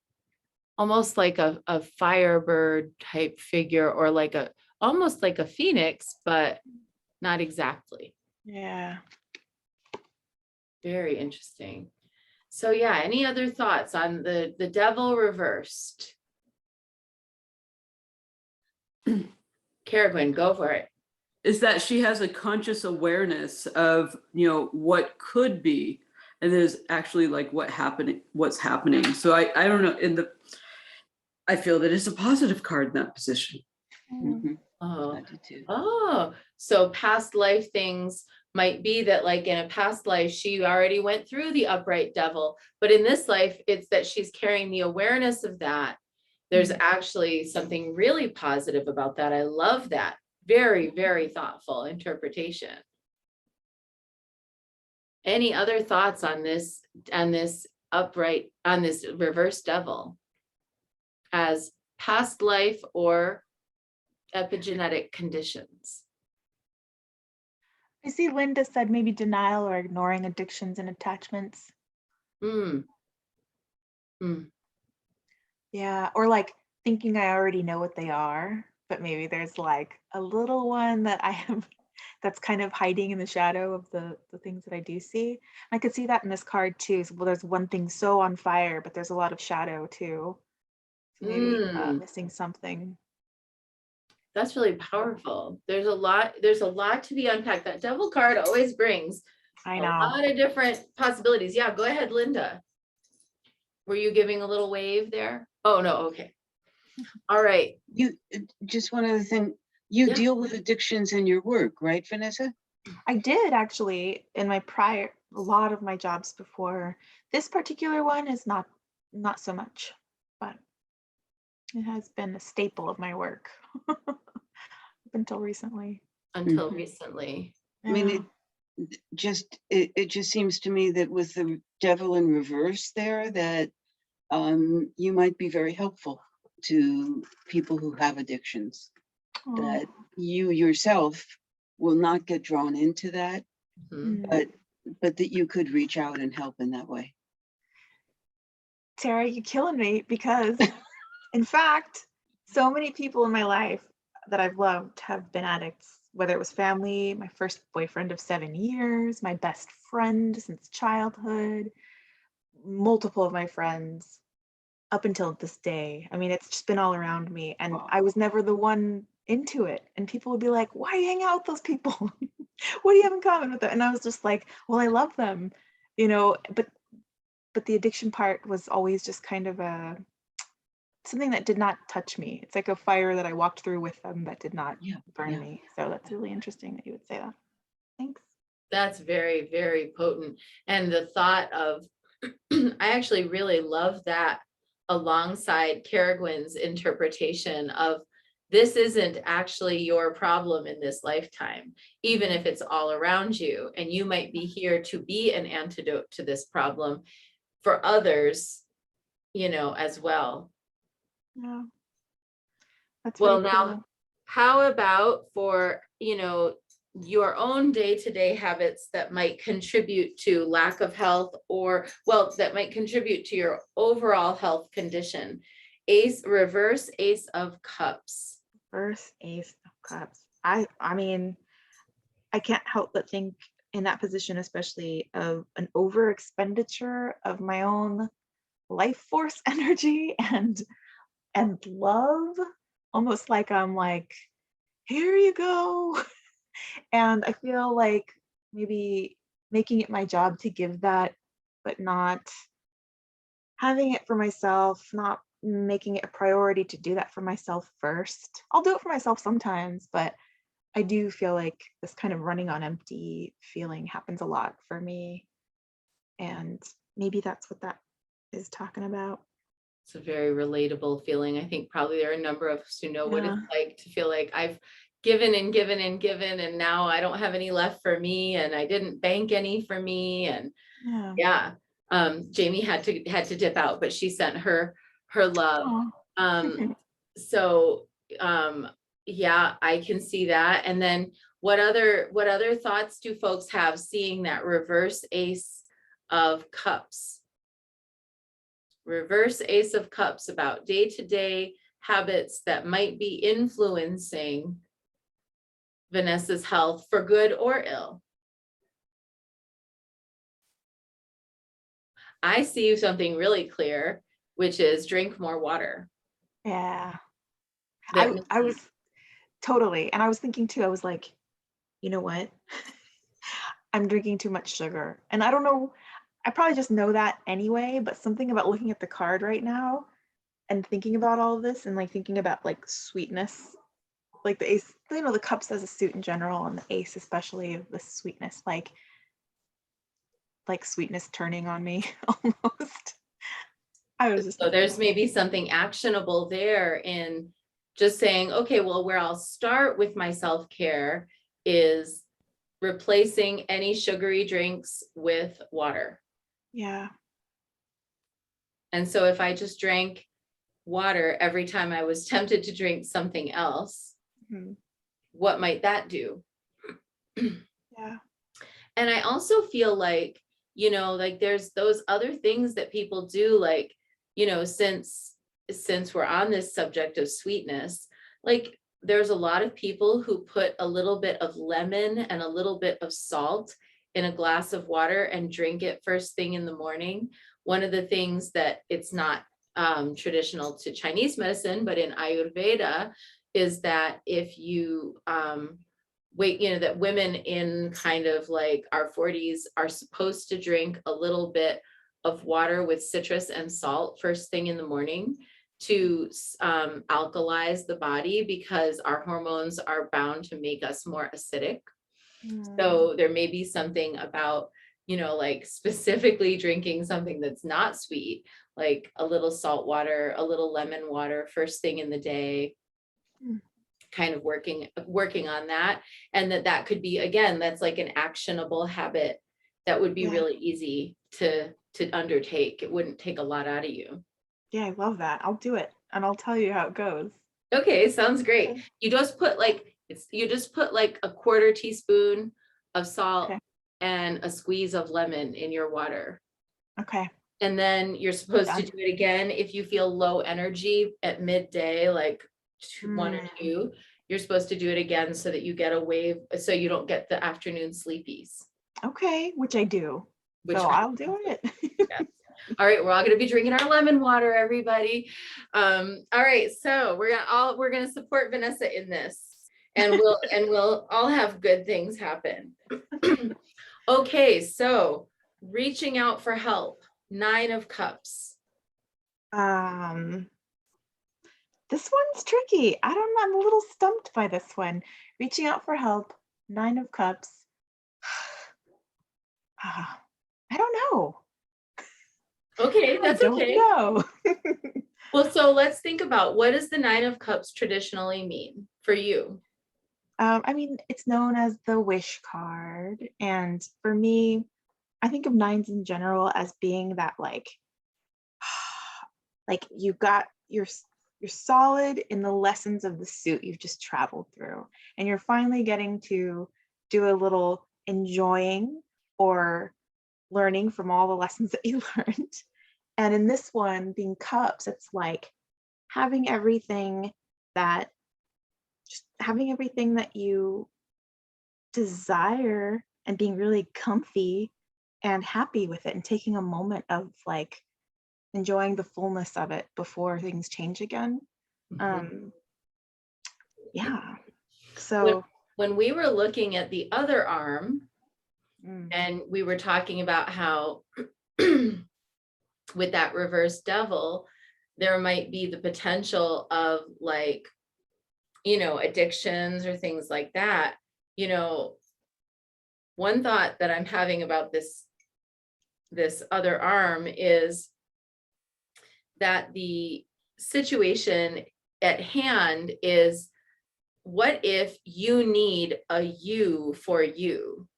Almost like a firebird type figure, or like almost like a phoenix, but not exactly. Yeah. Very interesting. So yeah, any other thoughts on the devil reversed? Caragwen, go for it. Is that she has a conscious awareness of, what could be, and there's actually like what's happening. So I don't know. I feel that it's a positive card in that position. Mm. Mhm, Oh, I do too. oh, so past life things might be that, like in a past life, she already went through the upright devil, but in this life, it's that she's carrying the awareness of that. There's actually something really positive about that. I love that. Very, very thoughtful interpretation. Any other thoughts on this reverse devil as past life or epigenetic conditions? I see Linda said maybe denial or ignoring addictions and attachments. Mm, mm, Yeah, or like thinking I already know what they are, but maybe there's like a little one that I have that's kind of hiding in the shadow of the things that I do see. I could see that in this card too. So, well, there's one thing so on fire, but there's a lot of shadow too. So maybe mm. missing something. That's really powerful. There's a lot to be unpacked. That devil card always brings I a know. lot of different possibilities. Yeah, go ahead, Linda. Were you giving a little wave there? Oh, no, okay. All right. Just one other thing, you Yeah. deal with addictions in your work, right, Vanessa? I did actually in my a lot of my jobs before. This particular one is not so much, but it has been a staple of my work up until recently. Until Mhm. recently. I mean, Yeah. it just seems to me that with the devil in reverse there, that you might be very helpful to people who have addictions, Oh, that you yourself will not get drawn into that, Mhm. mm. but that you could reach out and help in that way. Tara, you're killing me because, in fact, so many people in my life that I've loved have been addicts, whether it was family, my first boyfriend of 7 years, my best friend since childhood, multiple of my friends up until this day. I mean, it's just been all around me. And Wow. I was never the one into it. And people would be like, why hang out with those people? What do you have in common with them? And I was just like, well, I love them, but the addiction part was always just kind of something that did not touch me. It's like a fire that I walked through with them that did not Yeah, burn yeah. me. So that's really interesting that you would say that. Thanks. That's very, very potent. And the thought of, I actually really love that alongside Caragwen's interpretation of this isn't actually your problem in this lifetime, even if it's all around you. And you might be here to be an antidote to this problem for others, as well. Yeah, that's Well, very now, cool. how about for, your own day-to-day habits that might contribute to lack of health, or, well, that might contribute to your overall health condition? Reverse Ace of Cups. First Ace of Cups. I mean, I can't help but think in that position, especially of an over expenditure of my own life force energy and love, almost like I'm like, here you go. And I feel like maybe making it my job to give that, but not having it for myself, not making it a priority to do that for myself first. I'll do it for myself sometimes, but I do feel like this kind of running on empty feeling happens a lot for me. And maybe that's what that is talking about. It's a very relatable feeling. I think probably there are a number of us who know what Yeah. it's like to feel like I've given and given and given, and now I don't have any left for me, and I didn't bank any for me. And Yeah. yeah, Jamie had to dip out, but she sent her love. Aw. So yeah, I can see that. And then what other thoughts do folks have seeing that reverse ace of Cups. Reverse Ace of Cups about day-to-day habits that might be influencing Vanessa's health for good or ill. I see something really clear, which is drink more water. Yeah. That I was totally, and I was thinking too, I was like, you know what? I'm drinking too much sugar. And I don't know, I probably just know that anyway, but something about looking at the card right now and thinking about all of this and like thinking about like sweetness, like the ace, you know, the cups as a suit in general and the ace especially of the sweetness, like sweetness turning on me almost. I was just So there's maybe something actionable there in just saying, okay, well, where I'll start with my self-care is replacing any sugary drinks with water. yeah. And so if I just drank water every time I was tempted to drink something else, Mhm. what might that do? Yeah. And I also feel like, you know, like there's those other things that people do, like, you know, since we're on this subject of sweetness, like there's a lot of people who put a little bit of lemon and a little bit of salt in a glass of water and drink it first thing in the morning. One of the things that it's not traditional to Chinese medicine, but in Ayurveda, is that if you wait, you know, that women in kind of like our 40s are supposed to drink a little bit of water with citrus and salt first thing in the morning to alkalize the body, because our hormones are bound to make us more acidic. Mm. So there may be something about, you know, like specifically drinking something that's not sweet, like a little salt water, a little lemon water first thing in the day, Mm. kind of working on that. And that could be, again, that's like an actionable habit that would be Yeah. really easy to undertake. It wouldn't take a lot out of you. Yeah, I love that. I'll do it and I'll tell you how it goes. Okay, sounds great. Okay. You just put like, you just put like a quarter teaspoon of salt Okay. and a squeeze of lemon in your water. Okay. And then you're supposed to Done. do it again if you feel low energy at midday, like 1 or Mm. 2. You're supposed to do it again so that you get a wave, so you don't get the afternoon sleepies. Okay, which I do. Which So I'll do it. yes. All right, we're all going to be drinking our lemon water, everybody. All right, so we're gonna support Vanessa in this, and we'll all have good things happen. Okay, so reaching out for help, 9 of Cups. This one's tricky. I don't know. I'm a little stumped by this one. Reaching out for help, 9 of Cups. I don't know. Okay, I that's don't okay. know. Well, so let's think about, what does the 9 of Cups traditionally mean for you? I mean, it's known as the wish card. And for me, I think of nines in general as being that like you got you're solid in the lessons of the suit you've just traveled through, and you're finally getting to do a little enjoying or learning from all the lessons that you learned. And in this one, being cups, it's like having everything that you desire and being really comfy and happy with it and taking a moment of like enjoying the fullness of it before things change again. Yeah. So When we were looking at the other arm, mm, and we were talking about how with that reverse devil, there might be the potential of like, you know, addictions or things like that. You know, one thought that I'm having about this other arm is that the situation at hand is, what if you need a you for you?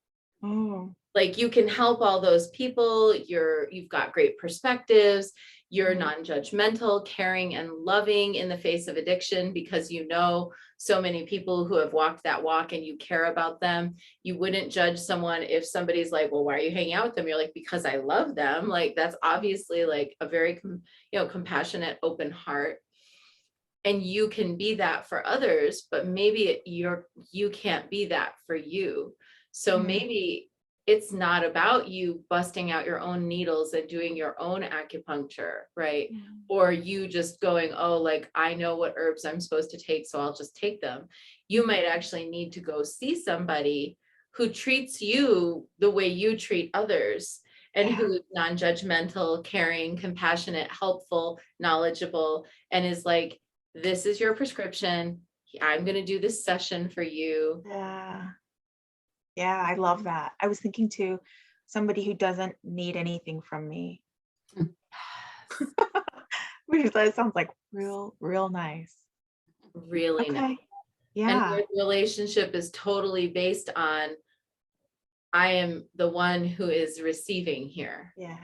oh, Like you can help all those people, you've got great perspectives, You're Mhm. non-judgmental, caring, and loving in the face of addiction because you know so many people who have walked that walk and you care about them. You wouldn't judge someone if somebody's like, well, why are you hanging out with them? You're like, because I love them. Like, that's obviously like a very, compassionate, open heart. And you can be that for others, but maybe you can't be that for you. So Mhm. maybe it's not about you busting out your own needles and doing your own acupuncture, right? Mhm. Or you just going, oh, like I know what herbs I'm supposed to take, so I'll just take them. You might actually need to go see somebody who treats you the way you treat others and Yeah. who is non-judgmental, caring, compassionate, helpful, knowledgeable, and is like, this is your prescription. I'm going to do this session for you. Yeah. Yeah, I love that. I was thinking too, somebody who doesn't need anything from me. Which that sounds like real nice. Really nice. Okay. And Yeah. their relationship is totally based on, I am the one who is receiving here. Yeah.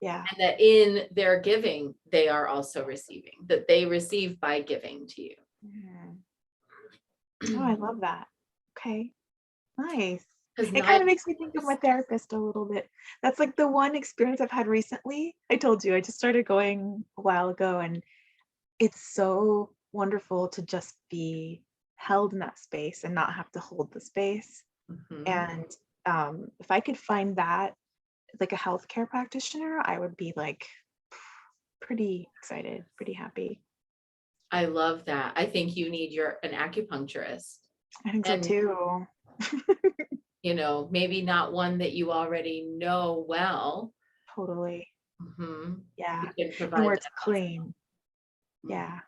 Yeah. And that in their giving, they are also receiving, that they receive by giving to you. Mhm. Oh, I love that. Okay. Nice. Because It kind of makes me think of my therapist a little bit. That's like the one experience I've had recently. I told you I just started going a while ago, and it's so wonderful to just be held in that space and not have to hold the space. And if I could find that like a healthcare practitioner, I would be like pretty excited, pretty happy. I love that. I think you need an acupuncturist. I think so And too. maybe not one that you already know well. Totally. Mhm. Yeah. You can And provide where it's that. clean. Mhm. Yeah.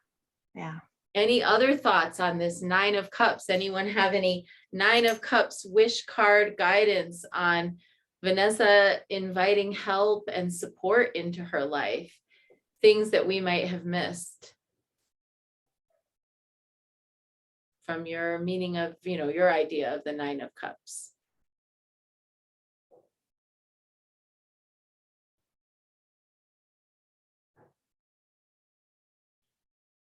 Yeah. Any other thoughts on this Nine of Cups? Anyone have any Nine of Cups wish card guidance on Vanessa inviting help and support into her life? Things that we might have missed from your meaning of, your idea of the Nine of Cups.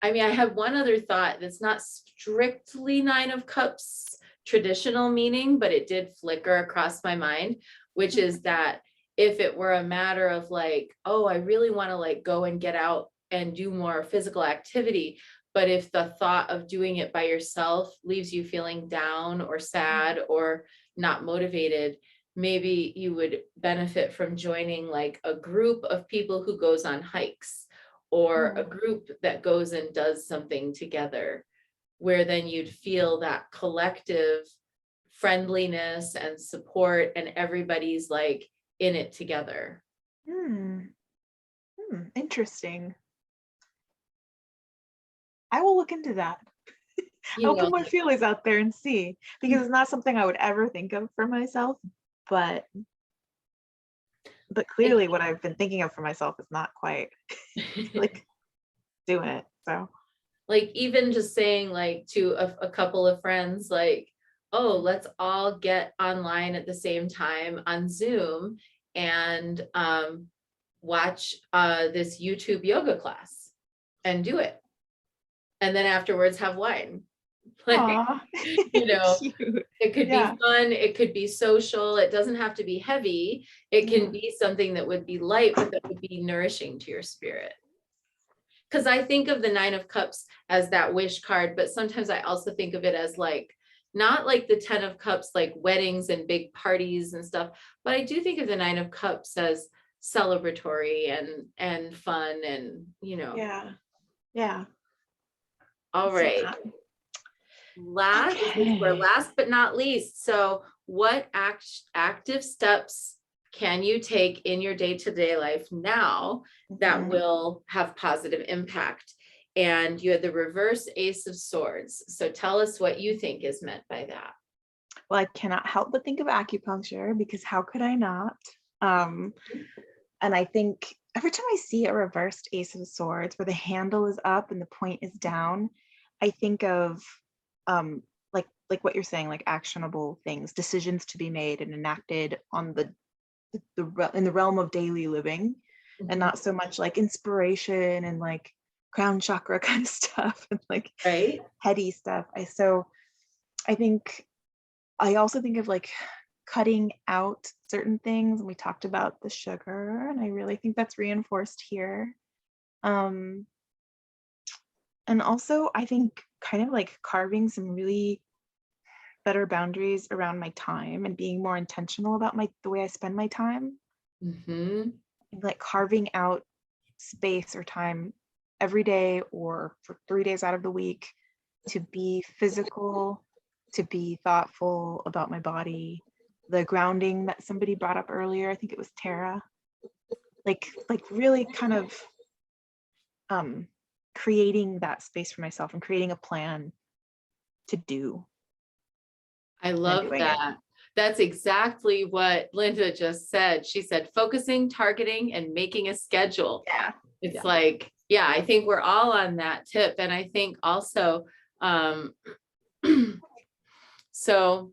I mean, I had one other thought that's not strictly Nine of Cups traditional meaning, but it did flicker across my mind, which is that if it were a matter of like, oh, I really want to like go and get out and do more physical activity, but if the thought of doing it by yourself leaves you feeling down or sad or not motivated, maybe you would benefit from joining like a group of people who goes on hikes or a group that goes and does something together, where then you'd feel that collective friendliness and support and everybody's like in it together. Interesting. I will look into that. You I'll know, put my feelers out there and see, because it's not something I would ever think of for myself, but clearly what I've been thinking of for myself is not quite like doing it. So like even just saying like to a couple of friends, like, oh, let's all get online at the same time on Zoom and watch this YouTube yoga class and do it. And then afterwards have wine. Like, aw. Cute. it could be Yeah. fun, it could be social, it doesn't have to be heavy. It can Yeah. be something that would be light, but that would be nourishing to your spirit. Because I think of the Nine of Cups as that wish card, but sometimes I also think of it as like, not like the 10 of Cups, like weddings and big parties and stuff, but I do think of the Nine of Cups as celebratory and fun and, Yeah. Yeah. all See right. that. We're Okay. last but not least. So what active steps can you take in your day-to-day life now that Mhm. will have positive impact? And you had the reverse Ace of Swords. So tell us what you think is meant by that. Well, I cannot help but think of acupuncture, because how could I not? Um, and I think every time I see a reversed Ace of Swords where the handle is up and the point is down, I think of um, like what you're saying, like actionable things, decisions to be made and enacted on in the realm of daily living. and not so much like inspiration and like crown chakra kind of stuff and like Right. heady stuff. I also think of like cutting out certain things. And we talked about the sugar, and I really think that's reinforced here. And also I think kind of like carving some really better boundaries around my time and being more intentional about the way I spend my time. Mm-hmm. Like carving out space or time every day or for 3 days out of the week to be physical, to be thoughtful about my body. The grounding that somebody brought up earlier, I think it was Tara, like really kind of creating that space for myself and creating a plan to do. I and love doing it. that. That's exactly what Linda just said. She said, focusing, targeting, and making a schedule. Yeah. It's Yeah. like, yeah, I think we're all on that tip. And I think also, so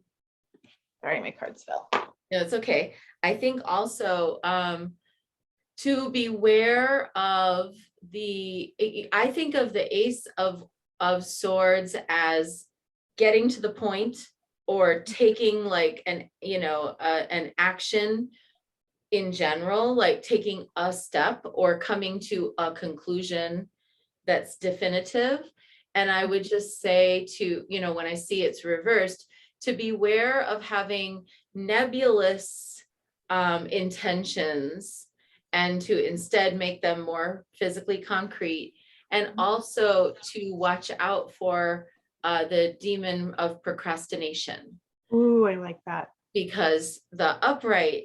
Sorry, my cards fell. no, it's okay. I think also, to beware of I think of the Ace of Swords as getting to the point or taking like an action in general, like taking a step or coming to a conclusion that's definitive. And I would just say to, when I see it's reversed, to beware of having nebulous intentions and to instead make them more physically concrete. And also to watch out for the demon of procrastination. Ooh, I like that. Because the upright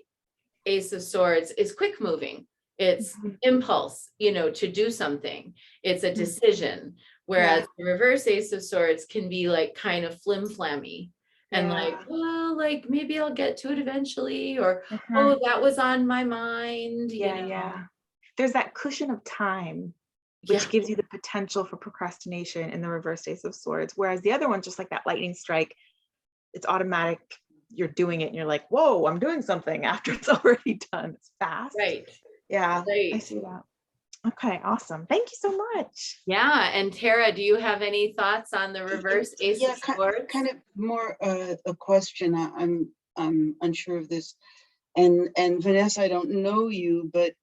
Ace of Swords is quick moving. It's Mhm. impulse, to do something. It's a Mhm. decision. Whereas Yeah. the reverse Ace of Swords can be like kind of flim-flammy and like, Yeah. well, like maybe I'll get to it eventually, or Mhm. oh, that was on my mind, Yeah. There's that cushion of time, which Yeah, gives you the potential for procrastination in the reverse Ace of Swords. Whereas the other one's just like that lightning strike. It's automatic. You're doing it and you're like, whoa, I'm doing something after it's already done. It's fast. right. Yeah, I Right. see that. Okay, awesome. Thank you so much. Yeah. And Tara, do you have any thoughts on the reverse Ace Yeah, of Swords? kind of more a question. I'm unsure of this. And Vanessa, I don't know you, but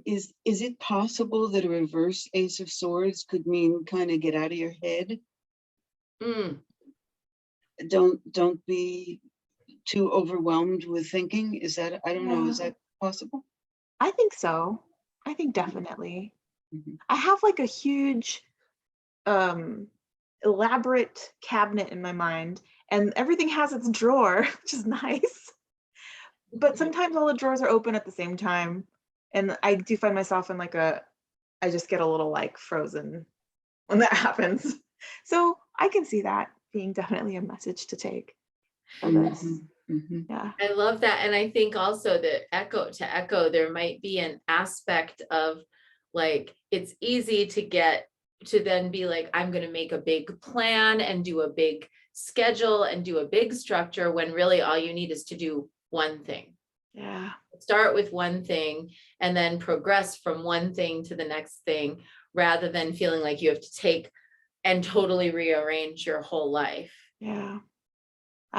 is it possible that a reverse Ace of Swords could mean kind of get out of your head? Mm, Don't be too overwhelmed with thinking. Is that, I don't know, is Yeah. that possible? I think so. I think definitely. Mhm. I have like a huge elaborate cabinet in my mind, and everything has its drawer, which is nice. But sometimes all the drawers are open at the same time, and I do find myself in like I just get a little like frozen when that happens. So I can see that being definitely a message to take for this. Mhm, mhm. Yeah. I love that. And I think also that to echo, there might be an aspect of like, it's easy to get to then be like, I'm going to make a big plan and do a big schedule and do a big structure when really all you need is to do one thing. Yeah. Start with one thing and then progress from one thing to the next thing rather than feeling like you have to take and totally rearrange your whole life. Yeah.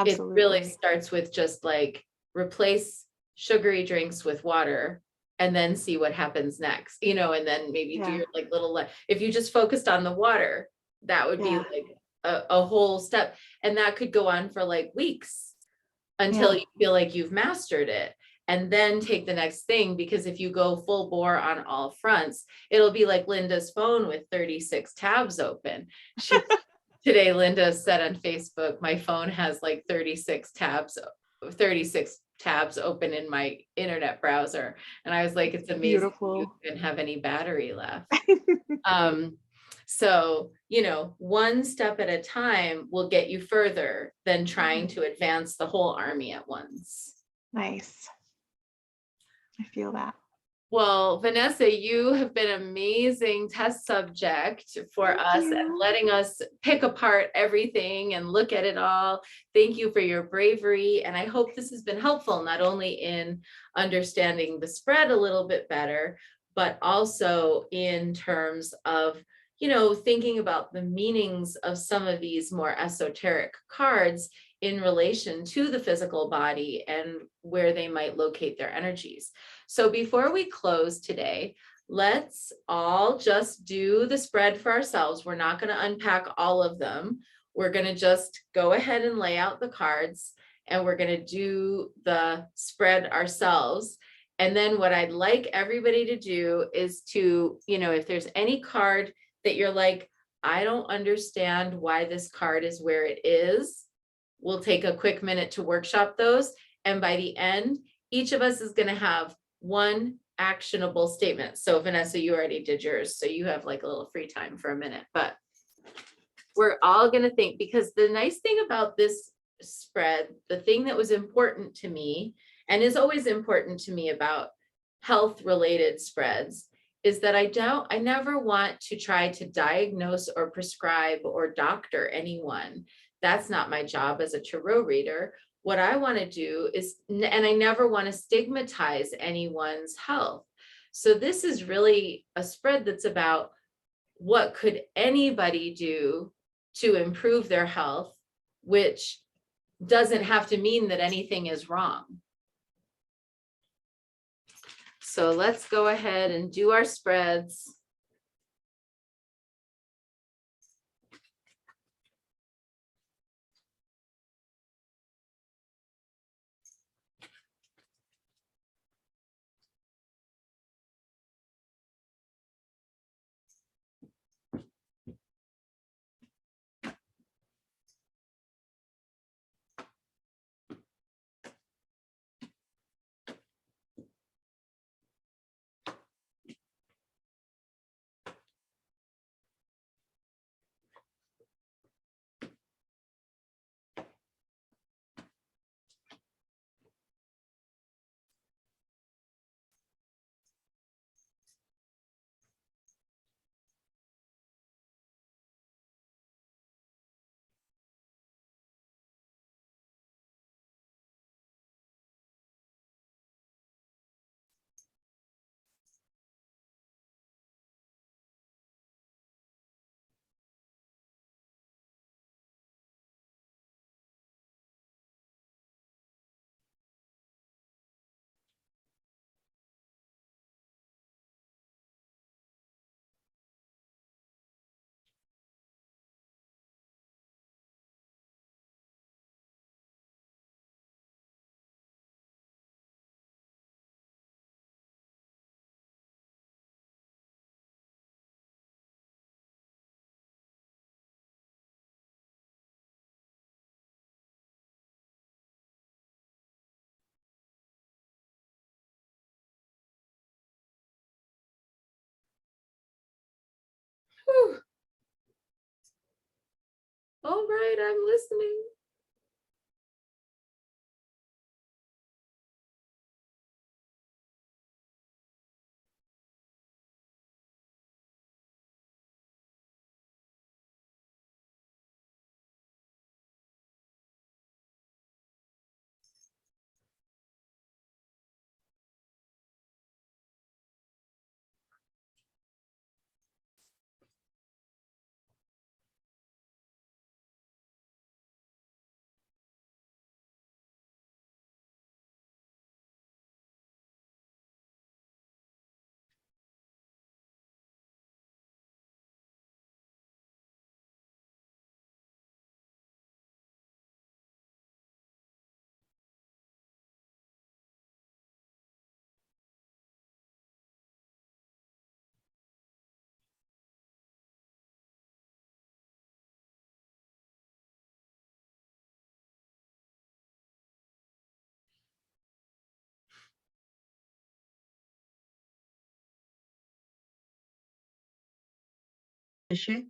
It really Absolutely. starts with just like replace sugary drinks with water and then see what happens next, and then maybe do Yeah. your like little, if you just focused on the water, that would be Yeah. like a whole step. And that could go on for like weeks until Yeah. you feel like you've mastered it. And then take the next thing, because if you go full bore on all fronts, it'll be like Linda's phone with 36 tabs open. Today, Linda said on Facebook, my phone has like 36 tabs open in my internet browser. And I was like, it's amazing you Beautiful. didn't have any battery left. So, one step at a time will get you further than trying to advance the whole army at once. Nice. I feel that. Well, Vanessa, you have been amazing test subject for Thank us and you. letting us pick apart everything and look at it all. Thank you for your bravery. And I hope this has been helpful, not only in understanding the spread a little bit better, but also in terms of, thinking about the meanings of some of these more esoteric cards in relation to the physical body and where they might locate their energies. So before we close today, let's all just do the spread for ourselves. We're not going to unpack all of them. We're going to just go ahead and lay out the cards, and we're going to do the spread ourselves. And then what I'd like everybody to do is to, if there's any card that you're like, I don't understand why this card is where it is, we'll take a quick minute to workshop those. And by the end, each of us is going to have one actionable statement. So Vanessa, you already did yours, so you have like a little free time for a minute, but we're all going to think, because the nice thing about this spread, the thing that was important to me and is always important to me about health related spreads is that I never want to try to diagnose or prescribe or doctor anyone. That's not my job as a tarot reader. What I want to do is, and I never want to stigmatize anyone's health. So this is really a spread that's about what could anybody do to improve their health, which doesn't have to mean that anything is wrong. So let's go ahead and do our spreads. Whew. All right, I'm listening. Yeshe?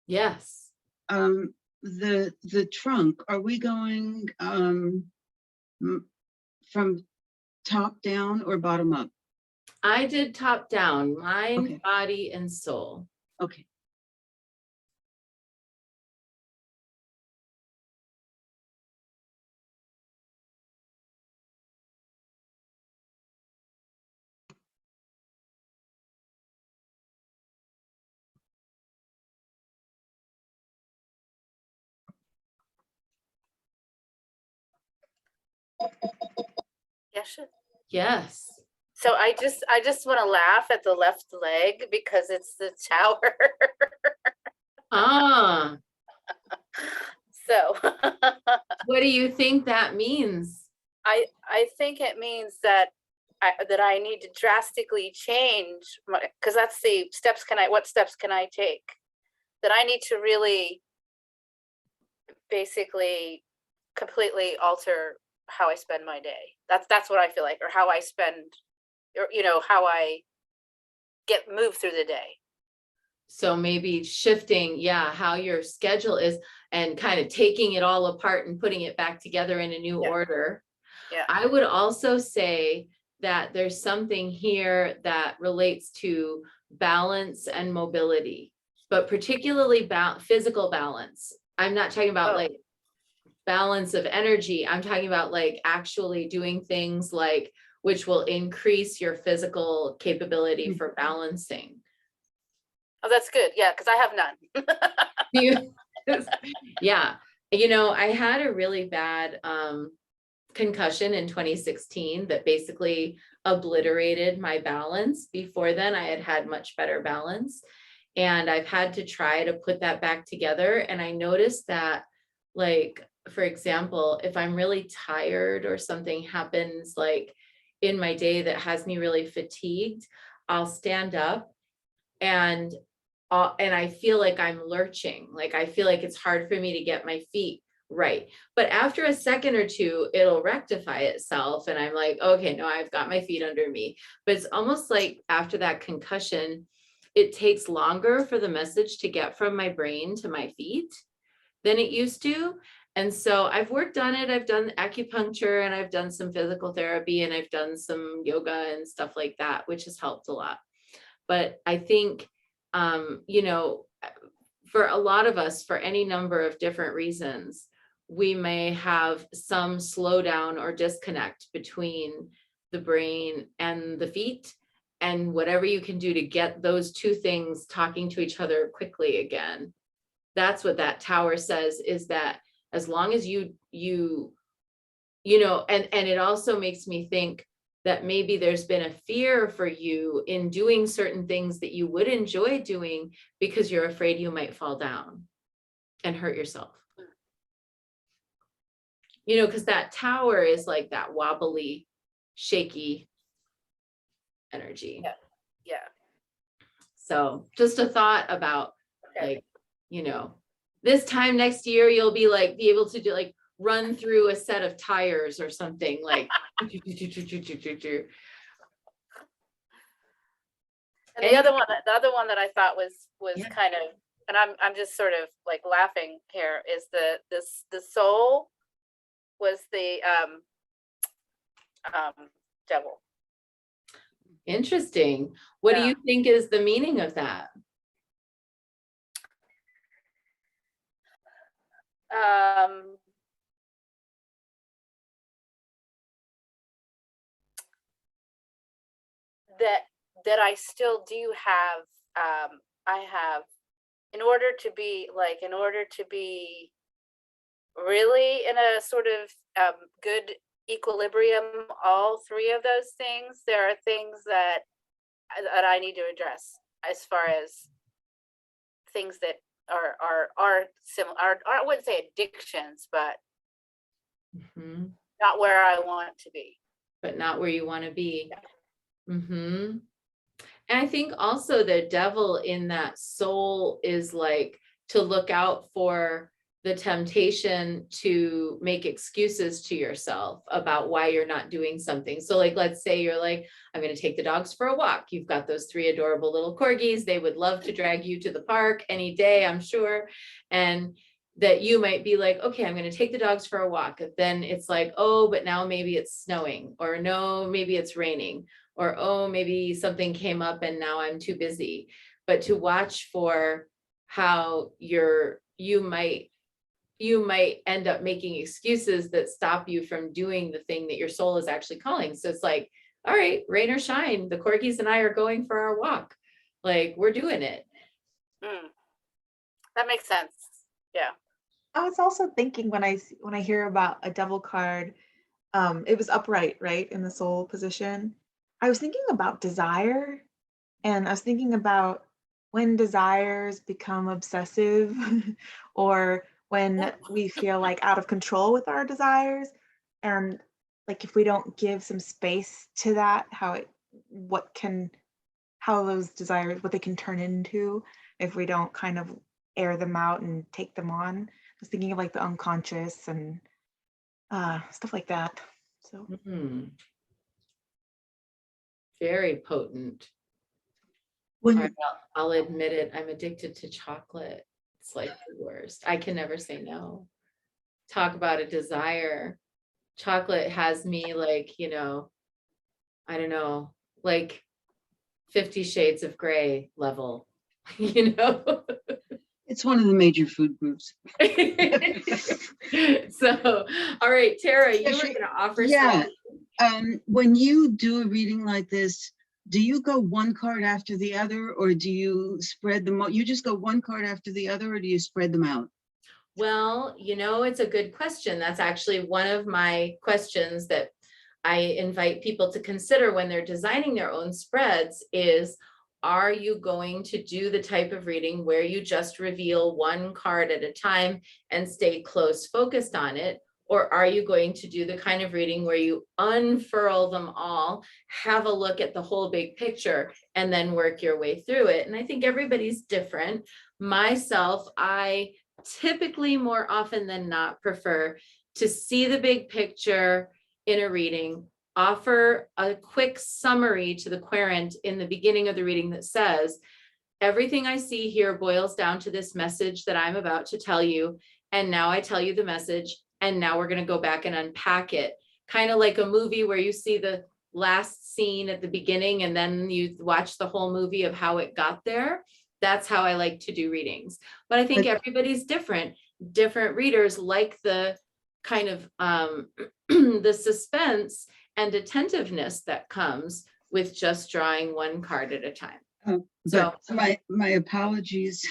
Yes. The trunk, are we going from top down or bottom up? I did top down, mind, Okay. body, and soul. Okay. Yeshe? Yes. So I just want to laugh at the left leg because it's the tower. Ah, So what do you think that means? I think it means that I need to drastically change my, because that's the steps what steps can I take? That I need to really basically completely alter how I spend my day. That's what I feel like, or how I spend, or how I move through the day. So maybe shifting, yeah, how your schedule is and kind of taking it all apart and putting it back together in a new Yeah. order. Yeah. I would also say that there's something here that relates to balance and mobility, but particularly physical balance. I'm not talking about Oh. like balance of energy. I'm talking about like actually doing things like which will increase your physical capability for balancing. Oh, that's good. Yeah, because I have none. You- yeah, I had a really bad concussion in 2016 that basically obliterated my balance. Before then, I had had much better balance, and I've had to try to put that back together. And I noticed that, like, for example, if I'm really tired or something happens like in my day that has me really fatigued, I'll stand up and I feel like I'm lurching, like I feel like it's hard for me to get my feet right. But after a second or two, it'll rectify itself. And I'm like, okay, no, I've got my feet under me. But it's almost like after that concussion, it takes longer for the message to get from my brain to my feet than it used to. And so I've worked on it. I've done acupuncture and I've done some physical therapy and I've done some yoga and stuff like that, which has helped a lot. But I think for a lot of us, for any number of different reasons, we may have some slowdown or disconnect between the brain and the feet, and whatever you can do to get those two things talking to each other quickly again. That's what that tower says, is that as long as and it also makes me think that maybe there's been a fear for you in doing certain things that you would enjoy doing because you're afraid you might fall down and hurt yourself. Because that tower is like that wobbly, shaky energy. Yeah. Yeah. So just a thought about Okay. like, this time next year, you'll be able to do like run through a set of tires or something like. And the other one that I thought was Yeah. kind of, and I'm just sort of like laughing here, is the soul was the devil. Interesting. What do Yeah. you think is the meaning of that? That I still do have, I have, in order to be really in a sort of good equilibrium, all three of those things, there are things that I need to address, as far as things that are similar, I wouldn't say addictions, but Mhm. not where I want to be. But not where you want to be. And I think also the devil in that soul is like to look out for the temptation to make excuses to yourself about why you're not doing something. So like, let's say you're like, I'm going to take the dogs for a walk. You've got those 3 adorable little corgis. They would love to drag you to the park any day, I'm sure. And that you might be like, okay, I'm going to take the dogs for a walk. And then it's like, oh, but now maybe it's snowing, or no, maybe it's raining, or, oh, maybe something came up and now I'm too busy. But to watch for how you might end up making excuses that stop you from doing the thing that your soul is actually calling. So it's like, all right, rain or shine, the corgis and I are going for our walk. Like, we're doing it. That makes sense. Yeah. I was also thinking when I hear about a devil card, it was upright, right, in the soul position. I was thinking about desire, and I was thinking about when desires become obsessive, or when we feel like out of control with our desires, and like if we don't give some space to that, how those desires, what they can turn into if we don't kind of air them out and take them on. I was thinking of like the unconscious and stuff like that. So Mhm. Very potent. When, All right, I'll admit it, I'm addicted to chocolate. It's like the worst. I can never say no. Talk about a desire. Chocolate has me like, I don't know, like 50 Shades of Gray level, you know? it's one of the major food groups. So, all right, Tara, you were Yeshe, gonna offer yeah. something. When you do a reading like this, do you go one card after the other, or do you spread them out? You just go one card after the other, or do you spread them out? Well, it's a good question. That's actually one of my questions that I invite people to consider when they're designing their own spreads is, are you going to do the type of reading where you just reveal one card at a time and stay close focused on it? Or are you going to do the kind of reading where you unfurl them all, have a look at the whole big picture, and then work your way through it? And I think everybody's different. Myself, I typically more often than not prefer to see the big picture in a reading, offer a quick summary to the querent in the beginning of the reading that says, everything I see here boils down to this message that I'm about to tell you. And now I tell you the message, and now we're going to go back and unpack it. Kind of like a movie where you see the last scene at the beginning and then you watch the whole movie of how it got there. That's how I like to do readings. But I think everybody's different. Different readers like the kind of the suspense and attentiveness that comes with just drawing one card at a time. But my apologies.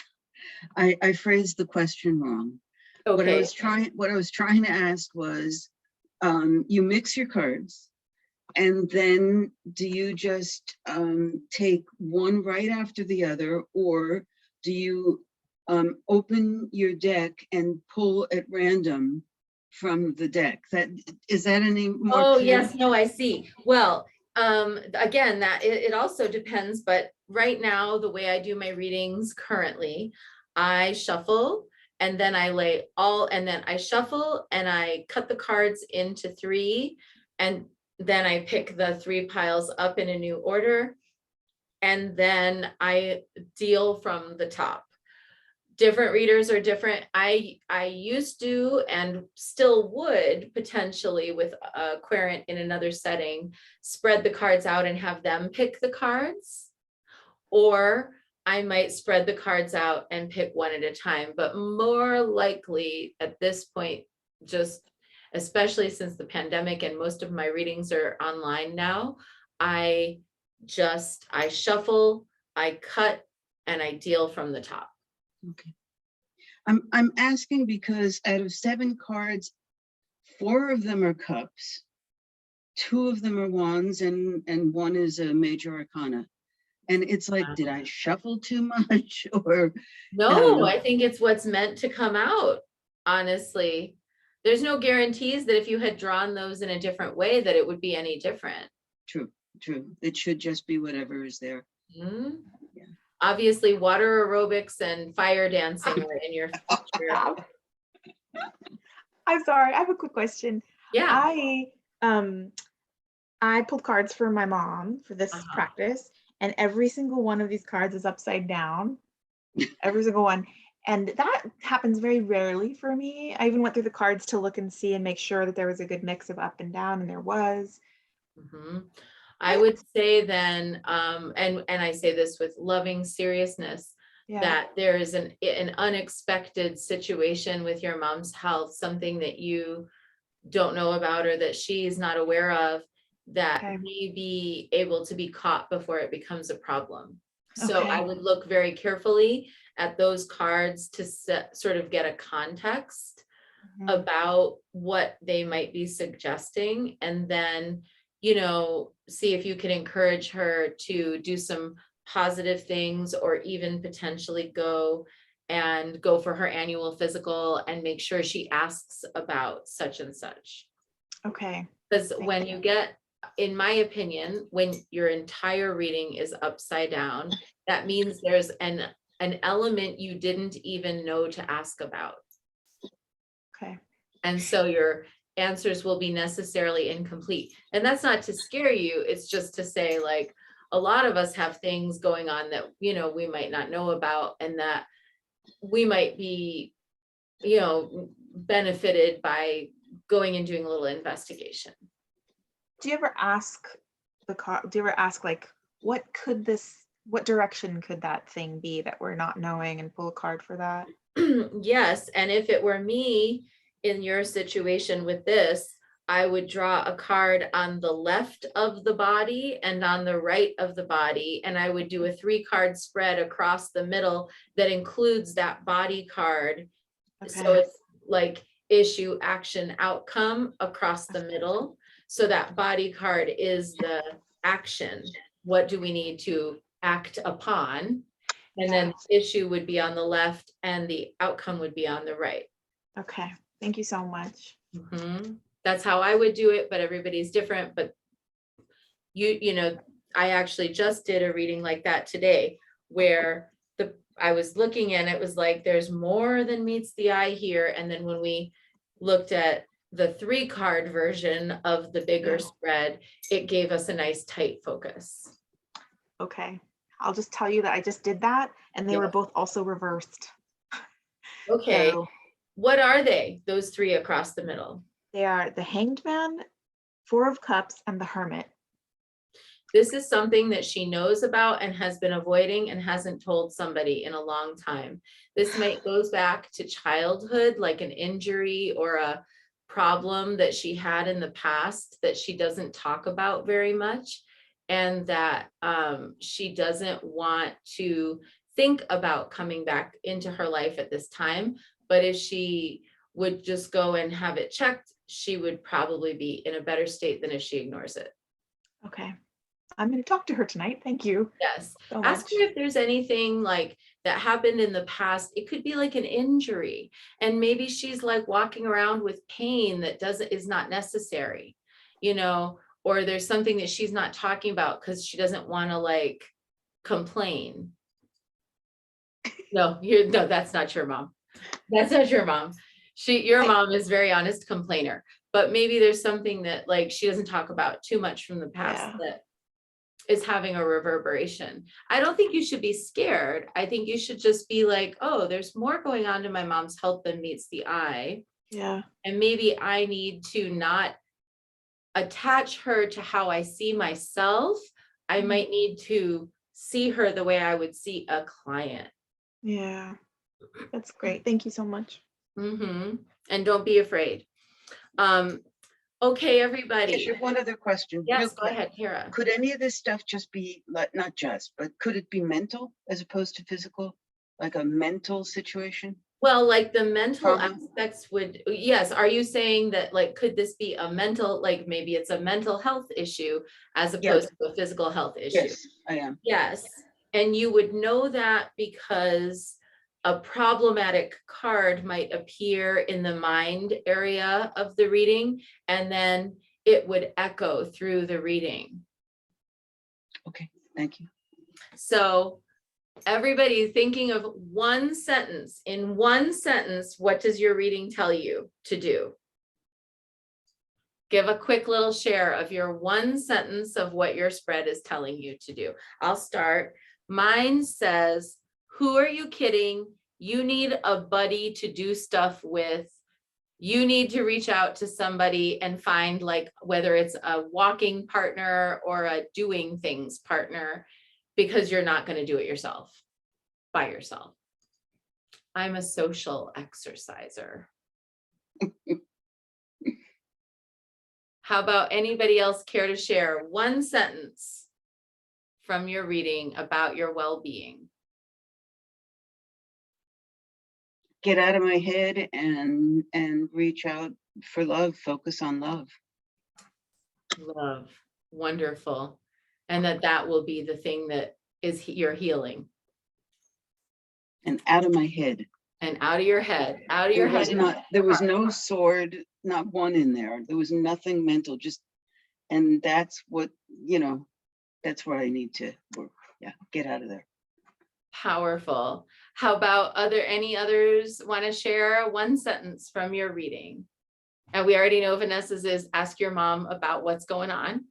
I phrased the question wrong. What I Okay, was trying to ask was, you mix your cards, and then do you just take one right after the other, or do you open your deck and pull at random from the deck? Is that any more oh, clear? yes, no, I see. Well, again, that it also depends, but right now, the way I do my readings currently, I shuffle and then I shuffle and I cut the cards into three, and then I pick the three piles up in a new order, and then I deal from the top. Different readers are different. I used to and still would potentially with a querent in another setting, spread the cards out and have them pick the cards. Or I might spread the cards out and pick one at a time, but more likely at this point, just especially since the pandemic and most of my readings are online now, I shuffle, I cut, and I deal from the top. Okay. I'm asking because out of 7 cards, 4 of them are cups, 2 of them are wands, and 1 is a major arcana. And it's like, did I shuffle too much? Or No, I think it's what's meant to come out, honestly. There's no guarantees that if you had drawn those in a different way, that it would be any different. True. It should just be whatever is there. Mhm. Yeah. Obviously, water aerobics and fire dancing are in your future. I'm sorry, I have a quick question. Yeah. I pulled cards for my mom for this practice, and every single one of these cards is upside down. Every single one. And that happens very rarely for me. I even went through the cards to look and see and make sure that there was a good mix of up and down, and there was. Mhm. I would say then, and I say this with loving seriousness, Yeah. that there is an unexpected situation with your mom's health, something that you don't know about or that she's not aware of, that Okay. may be able to be caught before it becomes a problem. So I Okay. would look very carefully at those cards to sort of get a context Mhm. about what they might be suggesting, and then, see if you can encourage her to do some positive things, or even potentially go for her annual physical and make sure she asks about such and such. Okay. Because Thank when you. you get, in my opinion, when your entire reading is upside down, that means there's an element you didn't even know to ask about. Okay. And so your answers will be necessarily incomplete. And that's not to scare you. It's just to say, like, a lot of us have things going on that, we might not know about, and that we might be, benefited by going and doing a little investigation. Do you ever ask like, what direction could that thing be that we're not knowing, and pull a card for that? Yes, and if it were me in your situation with this, I would draw a card on the left of the body and on the right of the body, and I would do a 3-card spread across the middle that includes that body card. So Okay. it's like issue, action, outcome across the middle. So that body card is the action. What do we need to act upon? And then issue would be on the left and the outcome would be on the right. Okay. Thank you so much. That's how I would do it, but everybody's different. But I actually just did a reading like that today, where I was looking and it was like, there's more than meets the eye here. And then when we looked at the 3-card version of the bigger spread, it gave us a nice tight focus. Okay. I'll just tell you that I just did that, and they were both also reversed. Okay. So what are they? Those 3 across the middle? they are the Hanged Man, 4 of Cups, and the Hermit. This is something that she knows about and has been avoiding and hasn't told somebody in a long time. This might goes back to childhood, like an injury or a problem that she had in the past that she doesn't talk about very much, and that she doesn't want to think about coming back into her life at this time. But if she would just go and have it checked, she would probably be in a better state than if she ignores it. Okay. I'm going to talk to her tonight. Thank you. Yes. So Ask much. her if there's anything like that happened in the past. It could be like an injury, and maybe she's like walking around with pain that is not necessary, or there's something that she's not talking about because she doesn't want to like complain. No, that's not your mom. That's not your mom. Your mom is very honest complainer, but maybe there's something that like she doesn't talk about too much from the past that is having a reverberation. I don't think you should be scared. I think you should just be like, oh, there's more going on to my mom's health than meets the eye. Yeah. And maybe I need to not attach her to how I see myself. I might need to see her the way I would see a client. Yeah. That's great. Thank you so much. And don't be afraid. Okay, everybody. Yeshe, one other question. Yes, real go quick. ahead, Kara. Could any of this stuff just be like, not just, but could it be mental as opposed to physical? Like a mental situation? Well, like the mental Problem? aspects would, yes. Are you saying that like, could this be a mental, like maybe it's a mental health issue as opposed to a physical health issue? Yes, I am. Yes. And you would know that because a problematic card might appear in the mind area of the reading, and then it would echo through the reading. Okay, thank you. So everybody thinking of one sentence. In one sentence, what does your reading tell you to do? Give a quick little share of your one sentence of what your spread is telling you to do. I'll start. Mine says, who are you kidding? You need a buddy to do stuff with. you need to reach out to somebody and find, like, whether it's a walking partner or a doing things partner, because you're not going to do it yourself by yourself. I'm a social exerciser. How about anybody else care to share one sentence from your reading about your well-being? Get out of my head and reach out for love, focus on love. Love, wonderful. And that will be the thing that is your healing. And out of my head. And out of your head, out of your head. There was no sword, not one in there. There was nothing mental, just, and that's what, that's what I need to work. Yeah, get out of there. Powerful. How about any others want to share one sentence from your reading? And we already know Vanessa's is ask your mom about what's going on.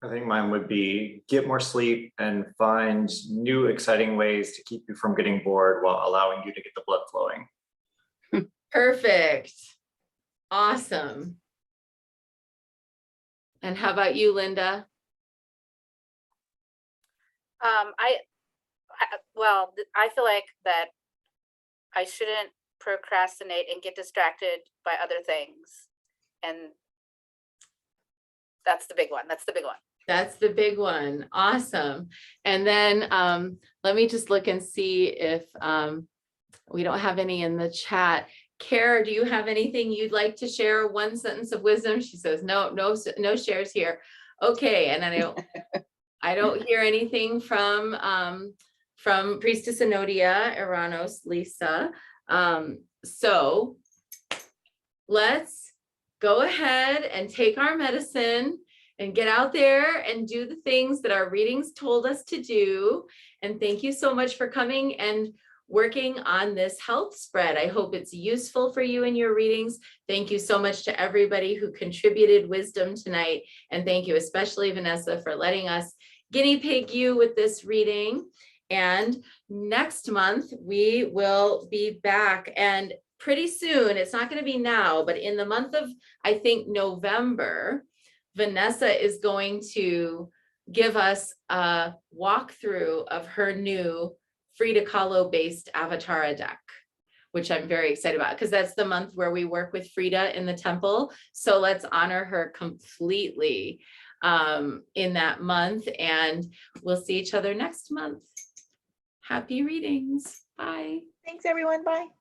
I think mine would be get more sleep and find new exciting ways to keep you from getting bored while allowing you to get the blood flowing. Perfect. Awesome. And how about you, Linda? I feel like that I shouldn't procrastinate and get distracted by other things. And that's the big one. That's the big one. That's the big one. Awesome. And then let me just look and see if we don't have any in the chat. Kara, do you have anything you'd like to share? One sentence of wisdom? She says, no shares here. Okay. And then I don't hear anything from Priestess Enodia, Eranos, Lisa. So let's go ahead and take our medicine and get out there and do the things that our readings told us to do. And thank you so much for coming and working on this health spread. I hope it's useful for you in your readings. Thank you so much to everybody who contributed wisdom tonight. And thank you especially, Vanessa, for letting us guinea pig you with this reading. And next month we will be back, and pretty soon, it's not going to be now, but in the month of, I think, November, Vanessa is going to give us a walkthrough of her new Frida Kahlo based Avatara deck, which I'm very excited about because that's the month where we work with Frida in the temple. So let's honor her completely in that month, and we'll see each other next month. Happy readings. Bye. Thanks, everyone. Bye.